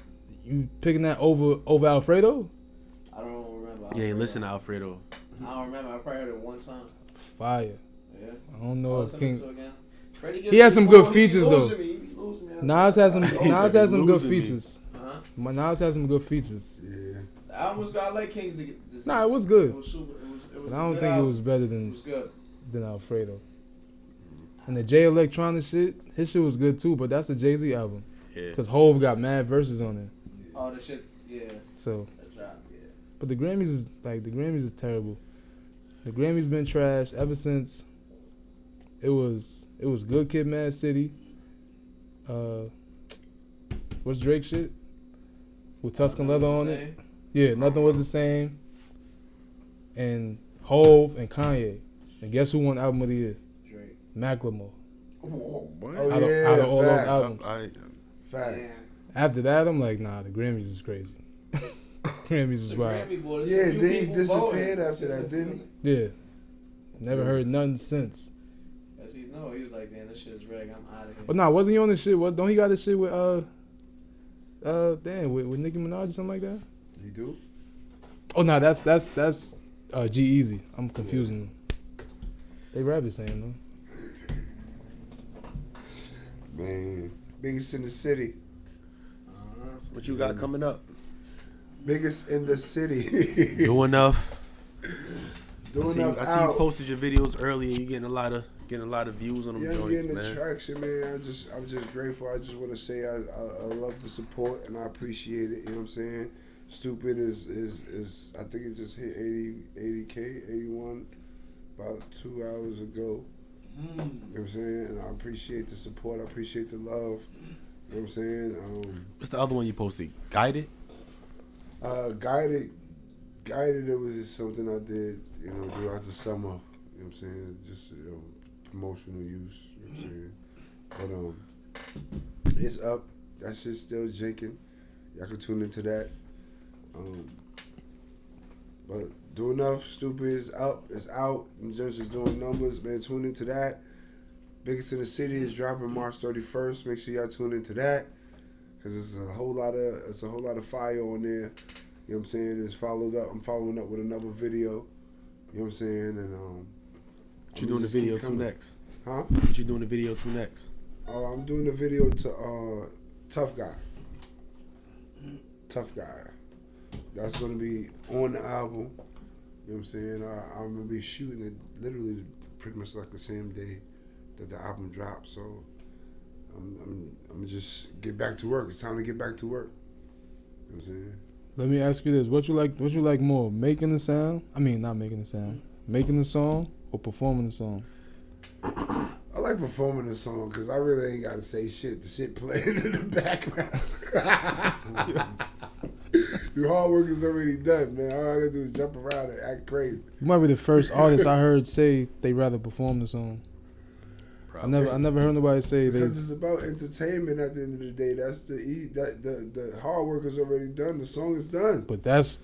You picking that over Alfredo? I don't remember. You ain't listen to Alfredo. I don't remember. I probably heard it one time. Fire. Yeah. I don't know if King. He He has some good features, though. Nas has some Losing good me. features. Uh-huh. Nas has some good features. Yeah. The album was good. I like King's Disease. Nah, it was good. It was super. It was But a I don't good think it album. was better It than was good. Alfredo. And the Jay Electronic shit, his shit was good too, but that's a Jay-Z album. Yeah. Cause Hove got mad verses on it. Oh, the shit. Yeah. So, That drop. Yeah. but the Grammys is terrible. The Grammys been trash ever since. It was Good Kid, Mad City. What's Drake shit? With Tuscan Leather on it. Yeah, nothing was the same. And Hove and Kanye. And guess who won album of the year? Drake. Macklemore. Oh Out of yeah. all those Facts. albums. Facts. After that, I'm like, nah, the Grammys is crazy. Grammys is The wild. Grammy boy, Yeah, few then he people disappeared voted. after that, didn't Yeah. Never heard nothing since. As he know, he was like, damn, this shit's reg. I'm out of here. But nah, wasn't he on this shit? What? Don't he got this shit with with Nicki Minaj or something like that? He do? Oh no, that's G-Eazy. I'm confusing them. They rap the same though. Man, biggest in the city. What you got coming up? Biggest in the city. Do enough. Doing I see you out. posted your videos earlier. You getting a lot of views on them Yeah, I'm joints, getting the man. traction, man. I'm just grateful. I just want to say I love the support and I appreciate it. You know what I'm saying? Stupid is I think it just hit 80K, 81 about 2 hours ago. You know what I'm saying? And I appreciate the support. I appreciate the love. You know what I'm saying? What's the other one you posted? Guided? Guided. It was just something I did, you know, throughout the summer. You know what I'm saying? It's just promotional use. You know what I'm saying? But it's up. That shit's still jinking. Y'all can tune into that. But Do Enough, Stupid is up. It's out. New Jersey's doing numbers. Man, tune into that. Biggest in the City is dropping March 31st. Make sure y'all tune into that. Cause it's a whole lot of fire on there. You know what I'm saying? It's followed up. I'm following up with another video. You know what I'm saying? And What you doing the video to next? Huh? What you doing the video to next? I'm doing the video to Tough Guy. Tough Guy. That's gonna be on the album. You know what I'm saying? I'm gonna be shooting it literally pretty much like the same day that the album drops. So I'm gonna just get back to work. It's time to get back to work. You know what I'm saying? Let me ask you this: What you like more, making the sound? I mean, not making the sound, making the song or performing the song? I like performing the song because I really ain't got to say shit. The shit playing in the background. The hard work is already done, man. All I gotta do is jump around and act crazy. You might be the first artist I heard say they rather perform the song. I never heard nobody say they. Because it's about entertainment at the end of the day. That's the hard work is already done. The song is done. But that's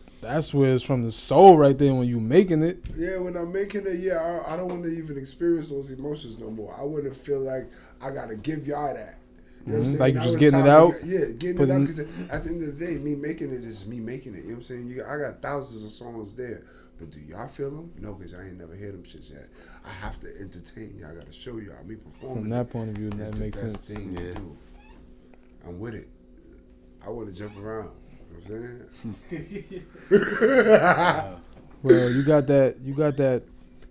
where it's from the soul right there when you making it. Yeah, when I'm making it, I don't want to even experience those emotions no more. I wouldn't feel like I gotta give y'all that. You know what I'm saying? Like you Now just it's getting it time out. Getting it out. Because at the end of the day, me making it is me making it. You know what I'm saying? I got thousands of songs there. But do y'all feel them? No, because I ain't never heard them shit yet. I have to entertain y'all. I got to show y'all me performing. From that point of view, that makes sense. It's the best thing to do. I'm with it. I want to jump around. You know what I'm saying? Well, you got that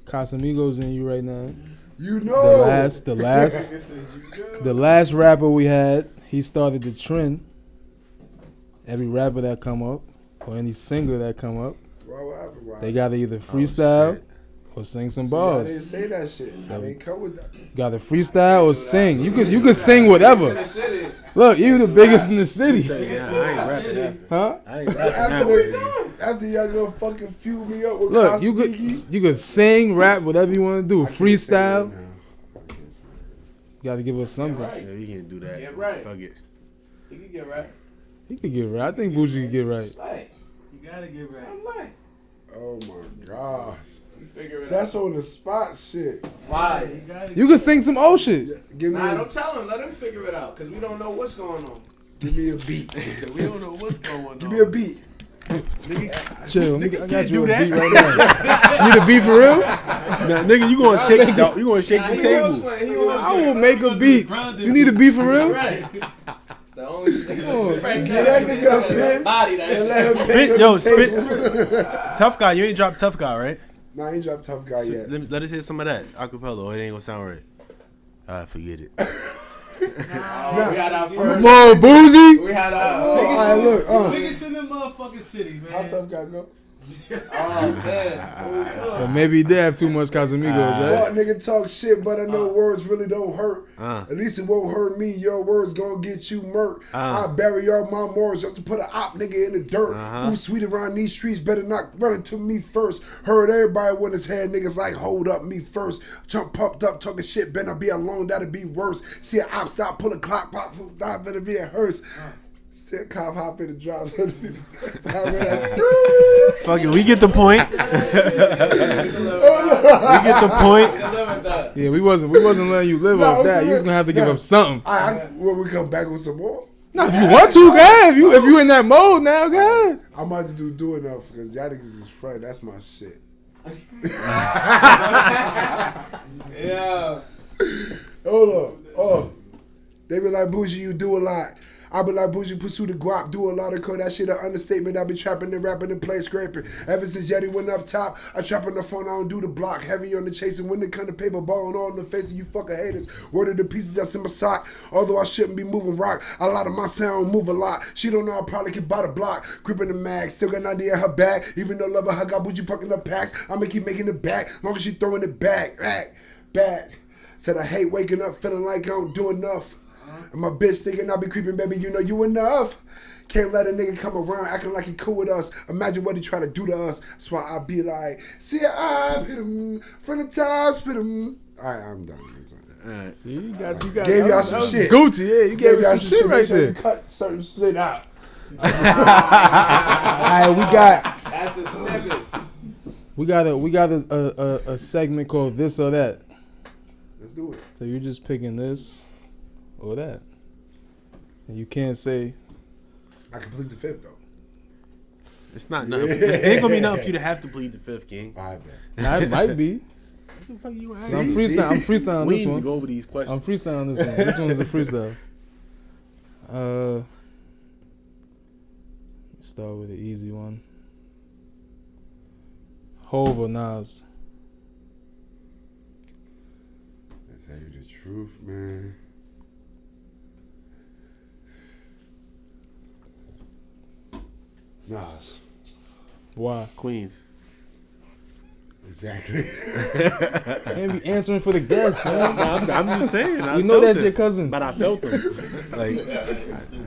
Casamigos in you right now. You know. The last rapper we had, he started the trend. Every rapper that come up, or any singer that come up, they gotta either freestyle or sing some bars. I didn't say that shit. I didn't come with that. Gotta freestyle or sing. You could sing whatever. Look, you the biggest in the city. Yeah, I ain't rapping that. Huh? I ain't rapping that. After y'all gonna fucking fuel me up with Look, you could sing, rap, whatever you want to do. Freestyle. Gotta give us something. Yeah, you can't do that. Get right. Fuck it. He can get right. He could get right. I think Bushgi could get right. Like, You gotta get right. I'm like, Oh my gosh. you figure it That's out. on the spot shit. Fire. You gotta You could sing some old shit. Give me Nah, a, don't tell him. Let him figure it out, because we don't know what's going on. give me a beat. We don't know what's going on. Give me a beat. Chill, nigga, I got you a do beat right now. You need a beat for real? Nah, nigga, you gonna shake it out. You gonna shake the table. I will make a beat. You need a beat for real? Right. It's the only thing. Get that nigga a pen Body that and shit. let him Spit, take yo, the table. Tough Guy. You ain't dropped Tough Guy, right? Nah, I ain't dropped Tough Guy yet. Let us hear some of that acapella, or it ain't gonna sound right. Alright, forget it. We had our Come first. on, Boozy. We had our. All right, look. Niggas in the motherfucking city, man. How Tough Guy go? Oh, man. But maybe he did have too much Casamigos, right? Fuck nigga talk shit, but I know words really don't hurt. At least it won't hurt me. Your words gonna get you murked. I bury all my morals just to put an op nigga in the dirt. Who's sweet around these streets better not run into me first. Heard everybody when his head niggas like hold up me first. Jump pumped up talking shit, better be alone, that'll be worse. See an op stop, pull a clock pop, that better be a hearse. See a cop hop in and drop. Fuck it, we get the point. We get the point. Yeah, we wasn't letting you live off that. You was gonna have to give up something. When we come back with some more. No, if you want to, go ahead. If you in that mode now, go ahead. I'm about to do enough because y'all niggas is front. That's my shit. Yeah. Hold on. Oh. They be like, Bougie, you do a lot. I be like, Bougie, pursue the guap, do a lot of code. That shit an understatement. I be trapping and rapping and play scraping. Ever since Yeti went up top, I trap on the phone, I don't do the block. Heavy on the chasing, when they come to paper, balling all in the face of you fucking haters. Word of the pieces that's in my sock. Although I shouldn't be moving rock, a lot of my sound move a lot. She don't know I probably can buy the block. Gripping the mag, still got an idea in her bag. Even though love her got Bougie parking up packs, I'ma keep making it back. Long as she throwing it back. Said I hate waking up feeling like I don't do enough. And my bitch thinking I be creeping, baby, you know you enough. Can't let a nigga come around acting like he cool with us. Imagine what he try to do to us. That's why I be like, see I hit him from the top, spit him. Alright, I'm done. Alright. See, you got gave y'all some shit. Gucci, yeah, you gave me some shit right there. Cut certain shit out. Alright, we got. That's the snippets. We got a segment called This or That. Let's do it. So you're just picking this or that, and you can't say. I can plead the fifth though. It's not nothing. It ain't gonna be nothing for you to have to plead the fifth, King. I bet. Nah, it might be. What the fuck you So I'm freestyling on we this need one. to go over these questions. I'm freestyling on this one. This one is a freestyle. Start with an easy one. Hove or Nas? I tell you the truth, man. Nas. Why? Queens. Exactly. Can't be answering for the guests, man. I'm just saying. We know that's your cousin. But I felt him. Like,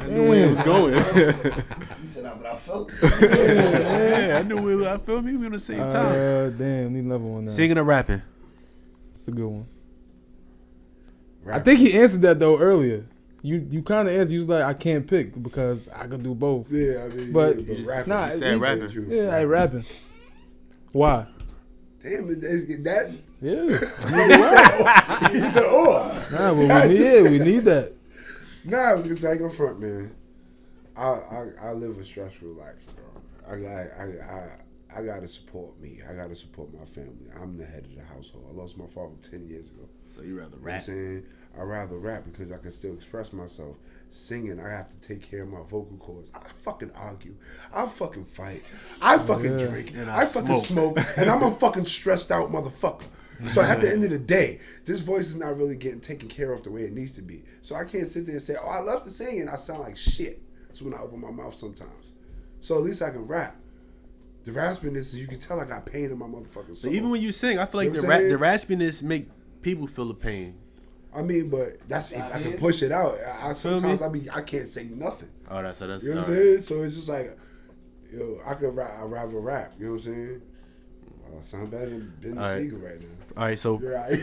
I knew where it was going. He said, but I felt it. Yeah, I knew where I felt me. We on the same time. Damn, need another one now. Singing or rapping? It's a good one. Rapping. I think he answered that though earlier. You kind of answered. You was like, I can't pick because I could do both. Yeah, I mean, But rapping. nah, You said rapping. Yeah, I rapping. Why? Damn, that. Yeah. Either or. Nah, but we need that. Nah, because I ain't gonna front, man. I live a stressful life, bro. I gotta support me. I gotta support my family. I'm the head of the household. I lost my father 10 years ago. So you rather You know what I'm saying? I'd rather rap because I can still express myself. Singing, I have to take care of my vocal cords. I fucking argue. I fucking fight. I fucking drink. And I fucking smoke. And I'm a fucking stressed out motherfucker. So at the end of the day, this voice is not really getting taken care of the way it needs to be. So I can't sit there and say, oh, I love to sing, and I sound like shit. So when I open my mouth sometimes. So at least I can rap. The raspiness, you can tell I got pain in my motherfucking soul. So even when you sing, I feel like You know the what I'm saying? raspiness make people feel the pain. I mean, but that's if I can push it out. Sometimes me? I can't say nothing. Oh, that's You know what I'm saying? So it's just like, I could rap. I rather rap. You know what I'm saying? Well, I sound better than Ben Siegel right now. All right, so You're right.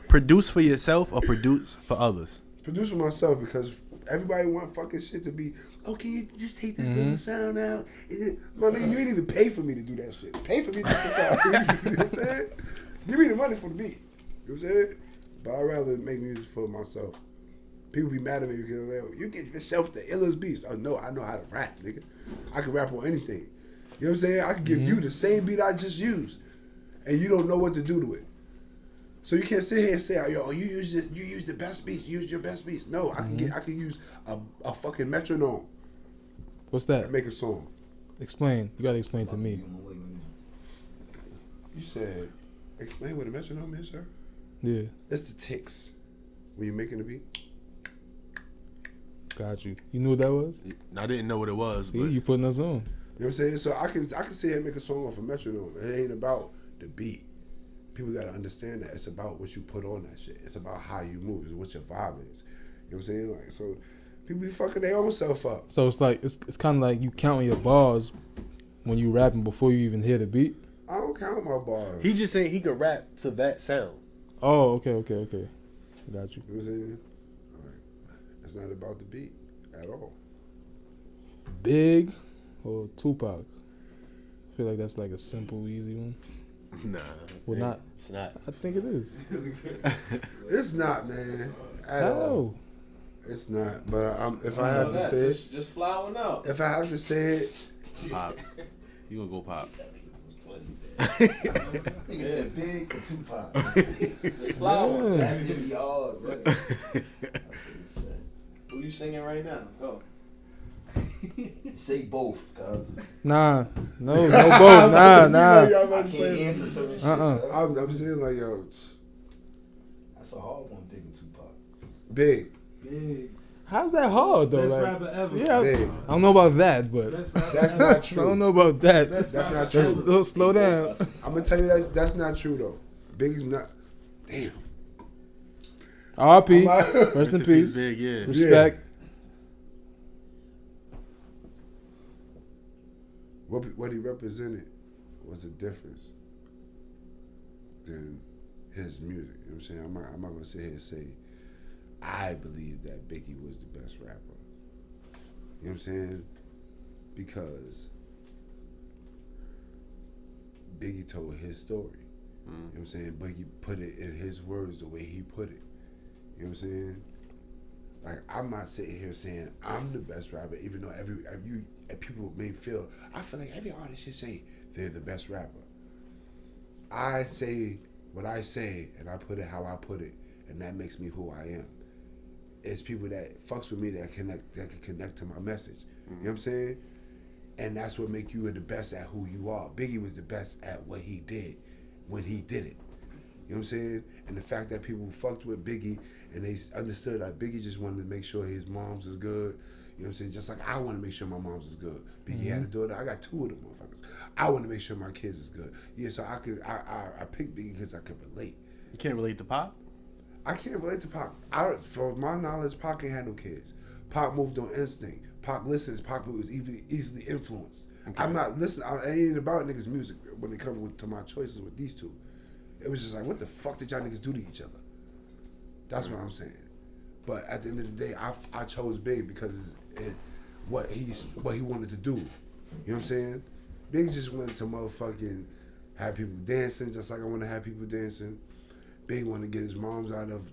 produce for yourself or produce for others? Produce for myself because everybody want fucking shit to be. Oh, can you just take this little sound out? My nigga, you ain't even pay for me to do that shit. Pay for me to take this out. You know what I'm saying? Give me the money for the beat. You know what I'm saying? But I'd rather make music for myself. People be mad at me because they're like, you get yourself the illest beats. Oh, no, I know how to rap, nigga. I can rap on anything. You know what I'm saying? I can give you the same beat I just used, and you don't know what to do to it. So you can't sit here and say, yo, you use the best beats, you use your best beats. No, I can use a fucking metronome. What's that? And make a song. Explain. You gotta explain to me. You said, explain what a metronome is, sir? Yeah. It's the ticks when you're making the beat. Got you. You knew what that was? I didn't know what it was, See, but you putting us on. You know what I'm saying? So I can sit here and make a song off a metronome. It ain't about the beat. People gotta understand that it's about what you put on that shit. It's about how you move. It's what your vibe is. You know what I'm saying? Like, so people be fucking their own self up. So it's like it's kind of like you counting your bars when you rapping before you even hear the beat. I don't count my bars. he just saying he can rap to that sound. Oh, okay. Got you. You know what I'm saying? All right. It's not about the beat. at all. Big or Tupac? I feel like that's like a simple, easy one. Nah. Well, not. It's not. I think it is. It's not, man. At all. How? It's not. But if I have to say it, just fly one out. if I have to say it, Pop. You gonna go Pop. Nigga said Big or Tupac. Just fly one. That's gonna be hard, bro. That's what he said. Who you singing right now? Go. Say both, cuz. Nah, no both. Nah. I can't answer certain shit. I'm saying like, yo, That's a hard one, Big and Tupac. Big. Big. How's that hard though? Best Like, rapper ever. yeah, Big. I don't know about that, but Best rapper That's ever. not I true. don't know about that. Best That's rapper not true. ever. Slow down. I'm gonna tell you that that's not true though. Biggie's not. Damn. R.P. I'm out. Rest in peace. Big, yeah. Respect. What he represented was a difference than his music. You know what I'm saying? I'm not gonna sit here and say I believe that Biggie was the best rapper. You know what I'm saying? Because Biggie told his story. You know what I'm saying? But he put it in his words the way he put it. You know what I'm saying? Like, I'm not sitting here saying I'm the best rapper, even though every people may feel. I feel like every artist should say they're the best rapper. I say what I say, and I put it how I put it, and that makes me who I am. It's people that fucks with me that can connect to my message. You know what I'm saying? And that's what make you the best at who you are. Biggie was the best at what he did when he did it. You know what I'm saying? And the fact that people fucked with Biggie and they understood that Biggie just wanted to make sure his mom's is good. You know what I'm saying? Just like I want to make sure my mom's is good. Biggie had a daughter. I got 2 of them motherfuckers. I want to make sure my kids is good. Yeah, so I picked Biggie because I could relate. You can't relate to Pop? I can't relate to Pac. For my knowledge, Pac ain't had no kids. Pac moved on instinct. Pac listens. Pac was easily influenced. Okay. I'm not listening. It ain't about niggas' music when it comes to my choices with these two. It was just like, what the fuck did y'all niggas do to each other? That's what I'm saying. But at the end of the day, I chose Big because what he wanted to do. You know what I'm saying? Big just wanted to motherfucking have people dancing just like I want to have people dancing. Big wanted to get his moms out of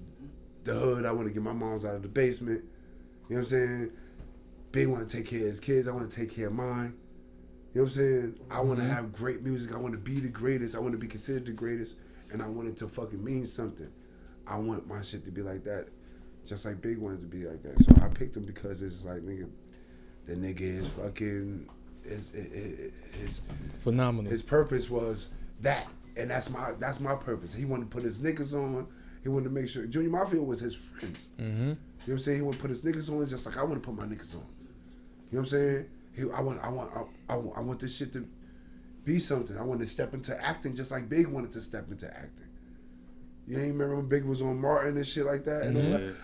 the hood. I want to get my moms out of the basement. You know what I'm saying? Big want to take care of his kids. I want to take care of mine. You know what I'm saying? I want to have great music. I want to be the greatest. I want to be considered the greatest. And I want it to fucking mean something. I want my shit to be like that. Just like Big wanted to be like that. So I picked him because it's like, nigga, the nigga is fucking, his Phenomenal. His purpose was that. And that's my purpose. He wanted to put his niggas on. He wanted to make sure. Junior Mafia was his friends. Mm-hmm. You know what I'm saying? He wanted to put his niggas on just like I want to put my niggas on. You know what I'm saying? I want this shit to be something. I want to step into acting just like Big wanted to step into acting. You ain't remember when Big was on Martin and shit like that? Mm-hmm. And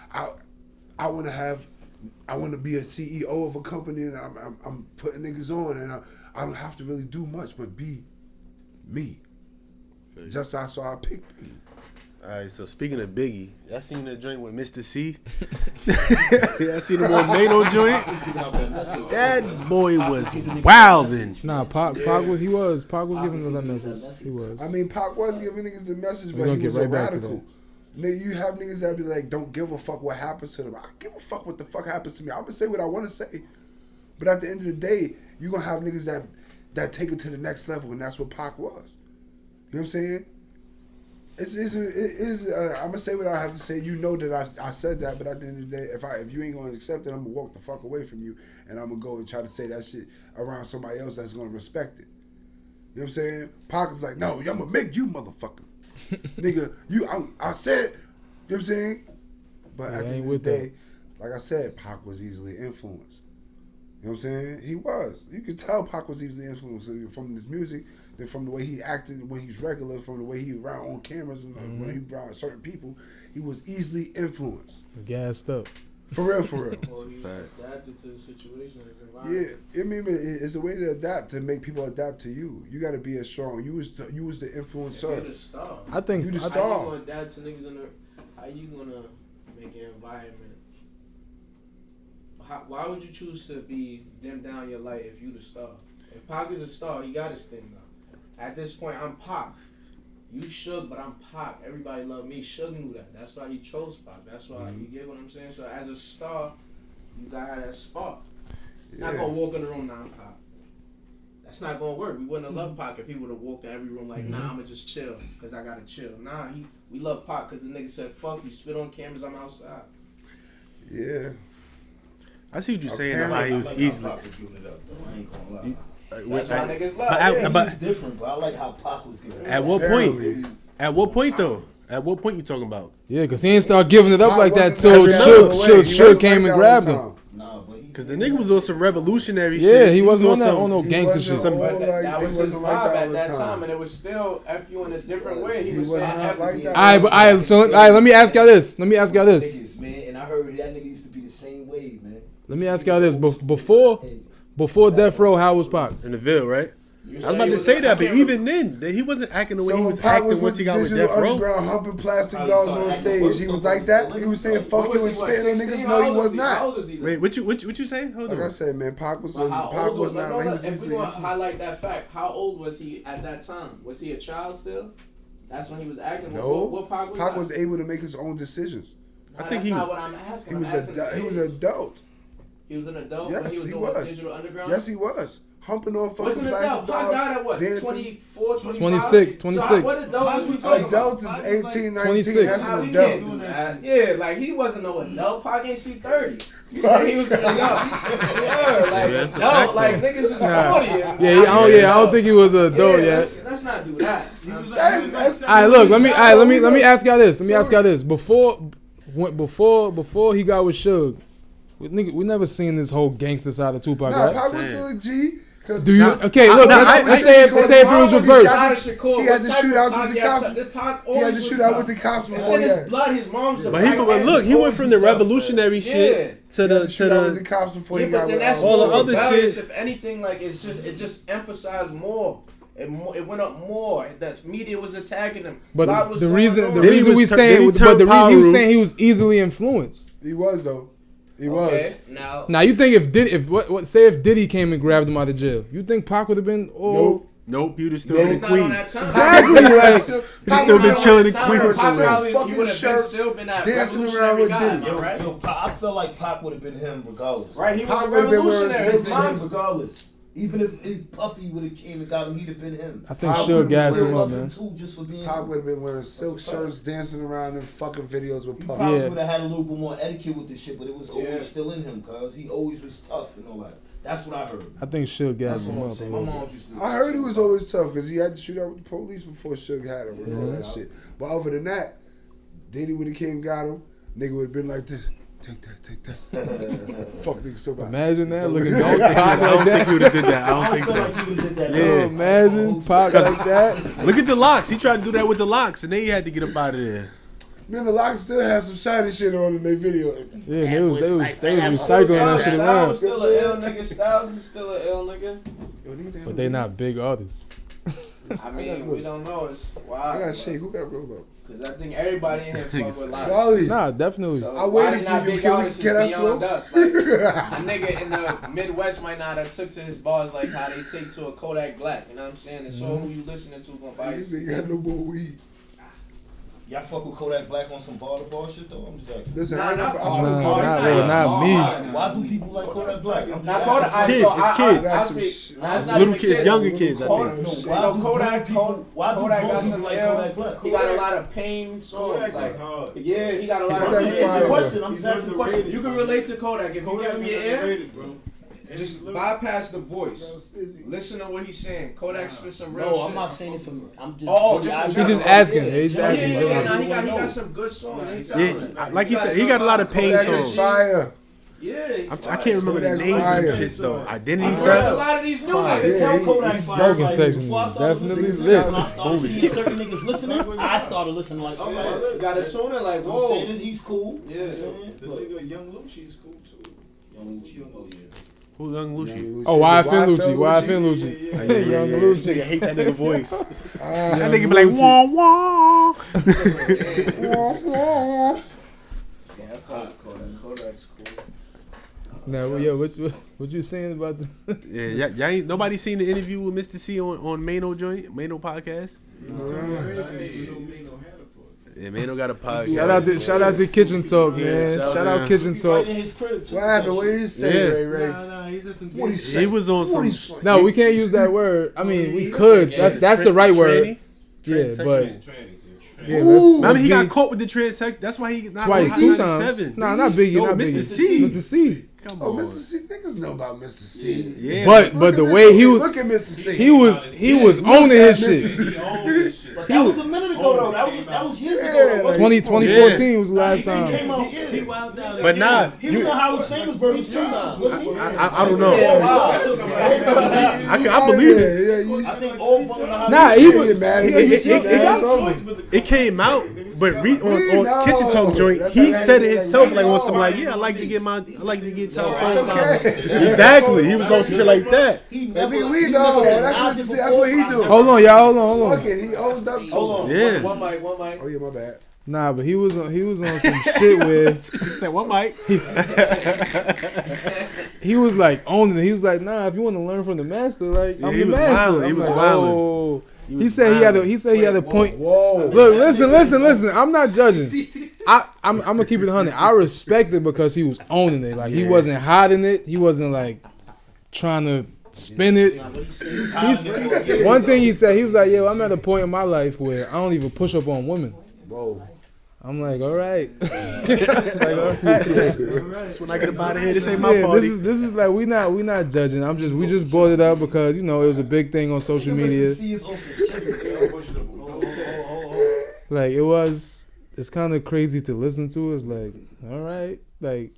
I want to be a CEO of a company and I'm putting niggas on and I don't have to really do much but be me. Just so I picked Biggie. All right, so speaking of Biggie, y'all seen the joint with Mr. C? Y'all seen the more Mano joint? That boy was wildin'. Nah, Pac was giving us that message. He was. I mean, Pac was giving niggas the message, but he was a radical. Nigga, you have niggas that be like, don't give a fuck what happens to them. I give a fuck what the fuck happens to me. I'm gonna say what I want to say, but at the end of the day, you gonna have niggas that take it to the next level, and that's what Pac was. You know what I'm saying? I'm gonna say what I have to say. You know that I said that, but at the end of the day, if you ain't gonna accept it, I'm gonna walk the fuck away from you, and I'm gonna go and try to say that shit around somebody else that's gonna respect it. You know what I'm saying? Pac is like, no, I'm gonna make you motherfucker, nigga. I said, you know what I'm saying? But at the end of the day, like I said, Pac was easily influenced. You know what I'm saying? He was. You could tell Pac was easily influenced from his music, then from the way he acted when he's regular, from the way he around on cameras and when he around certain people, he was easily influenced. Gassed up. For real. Or he adapted to the situation. Yeah, I mean, it's the way to adapt, to make people adapt to you. You got to be as strong. You was the influencer. You're the star. I think you the How star. you gonna adapt to niggas how you gonna make an environment why would you choose to be dimmed down your light if you the star? If Pac is a star, he got his thing now. At this point, I'm Pac. You Suge, but I'm Pac. Everybody love me. Suge knew that. That's why he chose Pac. That's why, you get what I'm saying? So as a star, you gotta have that spark. Not gonna walk in the room, nah, I'm Pac. That's not gonna work. We wouldn't have loved Pac if he would have walked in every room like, nah, I'ma just chill, cause I gotta chill. Nah, we love Pac cause the nigga said, fuck you, spit on cameras, I'm outside. Yeah. I see what you're saying about he was easily. Pac was giving it up, though. I ain't gonna lie. That's why niggas love. But he's different, but I like how Pac was giving it up. At what point? At what point though? At what point you talking about? Yeah, because he didn't start giving it up Pac like that wasn't till that Suge came and grabbed him. Nah, but Because the nigga was on some revolutionary Yeah, shit. he wasn't on some- that on no He gangster wasn't shit. all But like, that he was his wasn't like vibe that all at the that time. time, and it was still F you in a different way. He He was was saying not F like you. that. Let me ask y'all this. niggas, man, and I heard that nigga used to be the same way, man. Let me ask y'all this. Before Death Row, how was Pac? In the Ville, right? I was about to say that, but even then, he wasn't acting the way So he when was Pac was acting once with he the got with Digital Death Row. Underground humping plastic Oh, dolls so on acting stage, worse he was than like that? Pac. He was saying fuck What you and was he, spitting on 16? niggas? How No, he old was How not. old is he? Wait, what you say? Hold Like I on. said, man, Pac was But how Pac old was no, not. no, He no, was if we easily. want to highlight that fact, how old was he at that time? Was he a child still? That's when he was acting. No, What Pac was? Pac like? was able to make his own decisions. Nah, I think that's he not was- what I'm asking. He I'm was asking he was his an age. adult. He was an adult when he Yes, was he doing was. Digital Underground? Yes, he was. Humping on fucking What's an plastic adult? Pac died at dolls. what? Dancing. 24, 25? 26. So what adult was we talking Adult about? is 18, 19. 26. That's Nah, an we can't adult. do that. Yeah, like he wasn't no adult. Pac ain't see 30. You said he was an adult. Yeah, like that's a adult, fact, like though. niggas is 40. I don't think he was an adult yet. Let's not do that. You know what I'm saying? That's- All right, look. Let me ask y'all this. Before he got with Suge, we never seen this whole gangster side of Tupac, Nah, right? Pac was still a G. Do you? Okay, look. Let's say if it was reversed. He had the shootouts with the cops. He had the shootout with the cops It's before in his that. blood. His mom's a But black man. look, he went from the revolutionary Yeah. shit to He had the the shootout with the cops before Yeah, he but got then with that's all the more other rebellious. shit. If anything, like it just emphasized more. It went up more. That media was attacking him. But Lot was the going reason on. the Then he reason was we then he saying turned he was Paru. saying he was easily influenced. He was though. He was. Okay, now Now you think if Diddy came and grabbed him out of jail, you think Pac would have been? Nope. Nope, you'd have still Nope. been it's not on Queens. that time. Exactly. Like, Pac still was been not chilling in on Queens. time. Pac probably- he Fucking would have shirts, still been that dancing around revolutionary with guy, Diddy. yo, right? Yo, I feel like Pac would have been him regardless. Right, he was Pac a would've been wearing revolutionary. silk His Him mom, regardless. Even if Puffy would have came and got him, he'd have been him. I think Pac Suge would've gassed been him up, Loved man. him too, just for being Pac him. would have been wearing silk That's a fact. shirts, dancing around in fucking videos with He Puff. probably Yeah. would have had a little bit more etiquette with this shit, but it was always Yeah. still in him, cause he always was tough and all that. That's what I heard. I think Suge That's gassed him what I'm up a saying. My little bit. mom used to. I heard he was always tough because he had to shoot out with the police before Suge had him and all that shit. But other than that, Diddy would have came and got him. Nigga would have been like this. Take that. Fuck nigga so bad. Imagine that looking I Pac don't think like he that. would have did that. I I don't don't think feel so. like he would have did that. Yeah. Oh, imagine Pac like that. Look at the locks. He tried to do that with the locks, and then he had to get up out of there. Man, the Locks still had some shiny shit on in their video. Yeah, they was recycling that Styles shit is around. still an ill nigga. Styles is still an ill nigga. But they not big artists. I mean, we don't know. It's wild. I got shake. Who got rolled up? Because I think everybody in here fuck with life. Wally. Nah, definitely. So I why waited they for not you. big Can artists I is slow? beyond us. Like, a nigga in the Midwest might not have took to his bars like how they take to a Kodak Black. You know what I'm saying? And so who you listening to gonna buy These you. niggas got no more weed. Y'all fuck with Kodak Black on some bar to bar shit though? I'm just asking. Listen, Nah, I not fuck all with the Kodak. bars. not me. Why do people like Kodak Black? I'm Not just Kodak. asking. Kids, it's kids. I speak. Nah, it's not Little even kids, younger kids, I Kodak, think. No, you why know, do Kodak, grown people- why do Kodak grown got people some like ill. Kodak Black? He got a lot of pain songs. Kodak Like, is hard. yeah, he got a lot Kodak of is It's fire. a question. I'm He's just asking a question. underrated. You can relate to Kodak if you Kodak give him is your ear. underrated, bro. Just bypass the voice. Listen to what he's saying. Kodak spit some real No, shit. I'm not saying it from. I'm just. Oh, just in He general. just asking. Yeah, He's Yeah, asking. yeah, Joe. yeah. Nah, he got some good songs. Yeah, like he said, he got a lot of pain Kodak is songs. fire. Yeah, I can't remember the Kodak names fire. of shit though. Identity I heard a theft. lot of these new Fire. niggas. Yeah, he's smoking section is definitely lit. When I started seeing certain niggas listening, I started listening like, all right. You got a tuner like, You know what I'm saying? whoa. He's cool. Yeah. You know what I'm saying? The nigga Young Lucci's cool too. Young Lucci, oh yeah. Who's Young Lucci? Oh, why I feel Lucci? Why I feel Lucci? Yeah, Young This Lucci. nigga hate that nigga voice. That That nigga be like wah wah. Yeah, I fuck with Kodak. Kodak's cool. Nah, well, yo, what you saying about the? Yeah, y'all ain't nobody seen the interview with Mr. C on Mano podcast. Yeah, Mano got a podcast. Shout out to Kitchen Talk, man. Shout out Kitchen Talk. What happened? What did he say, Ray? Nah, he's just some What he say? He was on some. No, we can't use that word. I mean, we could. That's the right word. Yeah, but yeah, I mean, he got caught with the transex. That's why he twice, 2 times. Nah, not Biggie, not Biggie. Mr. C. Come Oh, on. Mr. C, niggas know about Mr. C. Yeah. But the way he was, look at Mr. C. he was owning his shit. But that was a minute ago though. That was years ago. Though. 2014 was the last He time. came out here. But nah, He was on Howard's Famous Burgers 2 times, wasn't he? I don't know. I believe it. I think all fun on Nah, he was. It came out, but on Kitchen Talk joint, he said it himself like on some like, yeah, I like to get telephone. Exactly, he was on some shit like that. We know. That's Mr. C. That's what he do. Hold on, y'all. Hold on. Fuck it. He owns up to Hold on. Yeah. One mic. Oh yeah, my bad. Nah, but he was on some shit where He said, "What, Mike?" he was like owning it. He was like, nah, if you want to learn from the master, like I'm he the was master. wildin'. He I'm was like, wildin'. oh. He said he had a point. Whoa. Look, listen. I'm not judging. I'm gonna keep it 100. I respect it because he was owning it. Like he wasn't hiding it. He wasn't like trying to spin it. One thing he said, he was like, yo, I'm at a point in my life where I don't even push up on women. Whoa. I'm like, all right. It's like, all right. That's when I get up out of here. This ain't my Yeah, party. this is like we not judging. We just brought it up because it was a big thing on social media. Like it's kind of crazy to listen to. It's like, all right, like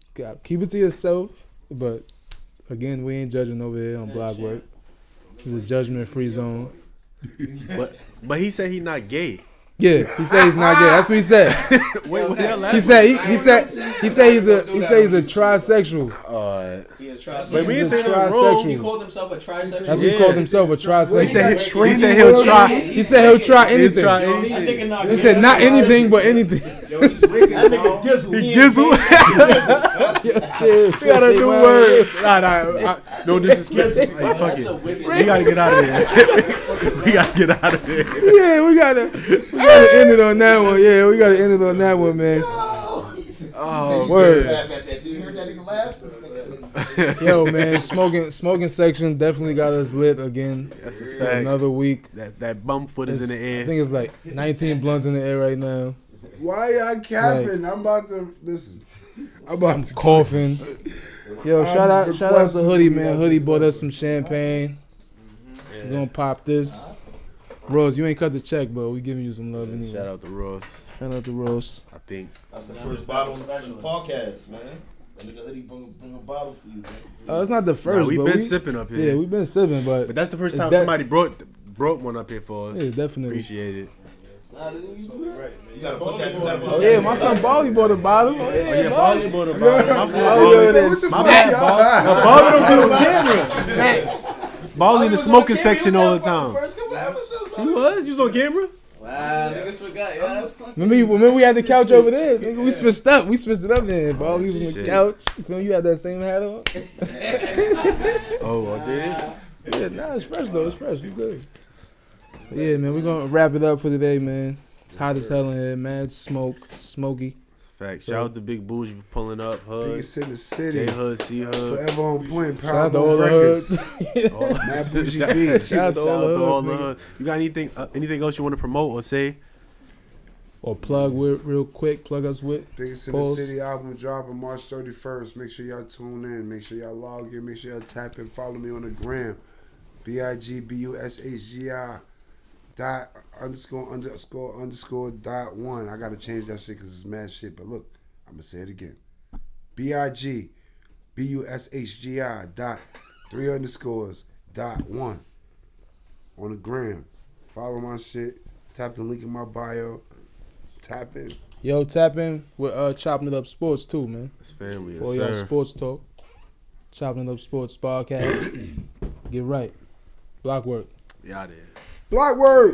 keep it to yourself. But again, we ain't judging over here on Blockwerk. This is a judgment-free zone. But he said he not gay. Yeah, he said he's not gay. That's what he said. Wait, what the hell? He said he's a trisexual. But we ain't saying nothing wrong. He called himself a trisexual. That's what he called himself, a trisexual. He said he'll try anything. He said not anything but anything. Yo, he's wicked, bro. He gizzle. We got a new word. Nah. No disrespect. Hey, fuck it. We gotta get out of here. We gotta end it on that one. Yeah, we gotta end it on that one, man. Oh, word. You heard that nigga laugh? Yo, man, smoking section definitely got us lit again. That's a For fact. another week. That bum foot is in the air. I think it's like 19 blunts in the air right now. Why y'all capping? I'm about to listen. I'm coughing. Yo, shout out to Hoodie, man. Hoodie bought us some champagne. We're gonna pop this. Rose, you ain't cut the check, but we giving you some love anyway. Shout out to Ross. Shout out to Rose. I think that's the first bottle on the podcast, man. That nigga Hoodie bring a bottle for you, man. It's not the first. We've been sipping up here. Yeah, we've been sipping, but that's the first time somebody brought one up here for us. Yeah, definitely. Appreciate it. You gotta put that. Oh yeah, my son Bali bought a bottle. Oh yeah, Bali bought a bottle. My bad. Bali don't be on camera. Bali in the smoking section all the time. You was on camera? Wow, niggas forgot. Yeah, that's fucking. Remember we had the couch over there. Nigga, we switched it up there. Bali was on the couch. Remember you had that same hat on? Oh, I did? Yeah, nah, it's fresh though. It's fresh. We good. But yeah, man, we're gonna wrap it up for today, man. It's hot as hell in here, mad smoky. Fact. Shout out to Big Bushgi for pulling up. Hood. Biggest in the city. J Hood, C Hood. Forever on point. Shout out to Power all the Records. hoods. Mad Bougie B. Shout out to all the hoods. You got anything else you want to promote or say? Or plug with real quick. Plug us with. Biggest in the City album dropping March 31st. Make sure y'all tune in. Make sure y'all log in. Make sure y'all tap in. Follow me on the gram. BIGBUSHGI. ____.1. I gotta change that shit because it's mad shit. But look, I'm gonna say it again. BIGBUSHGI.3__.1 on the gram. Follow my shit. Tap the link in my bio. Tap in. Yo, tap in with Chopping It Up Sports too, man. That's family. For y'all sports talk. Chopping It Up Sports podcast. Get right. Blockwerk. Y'all there. Blockwerk.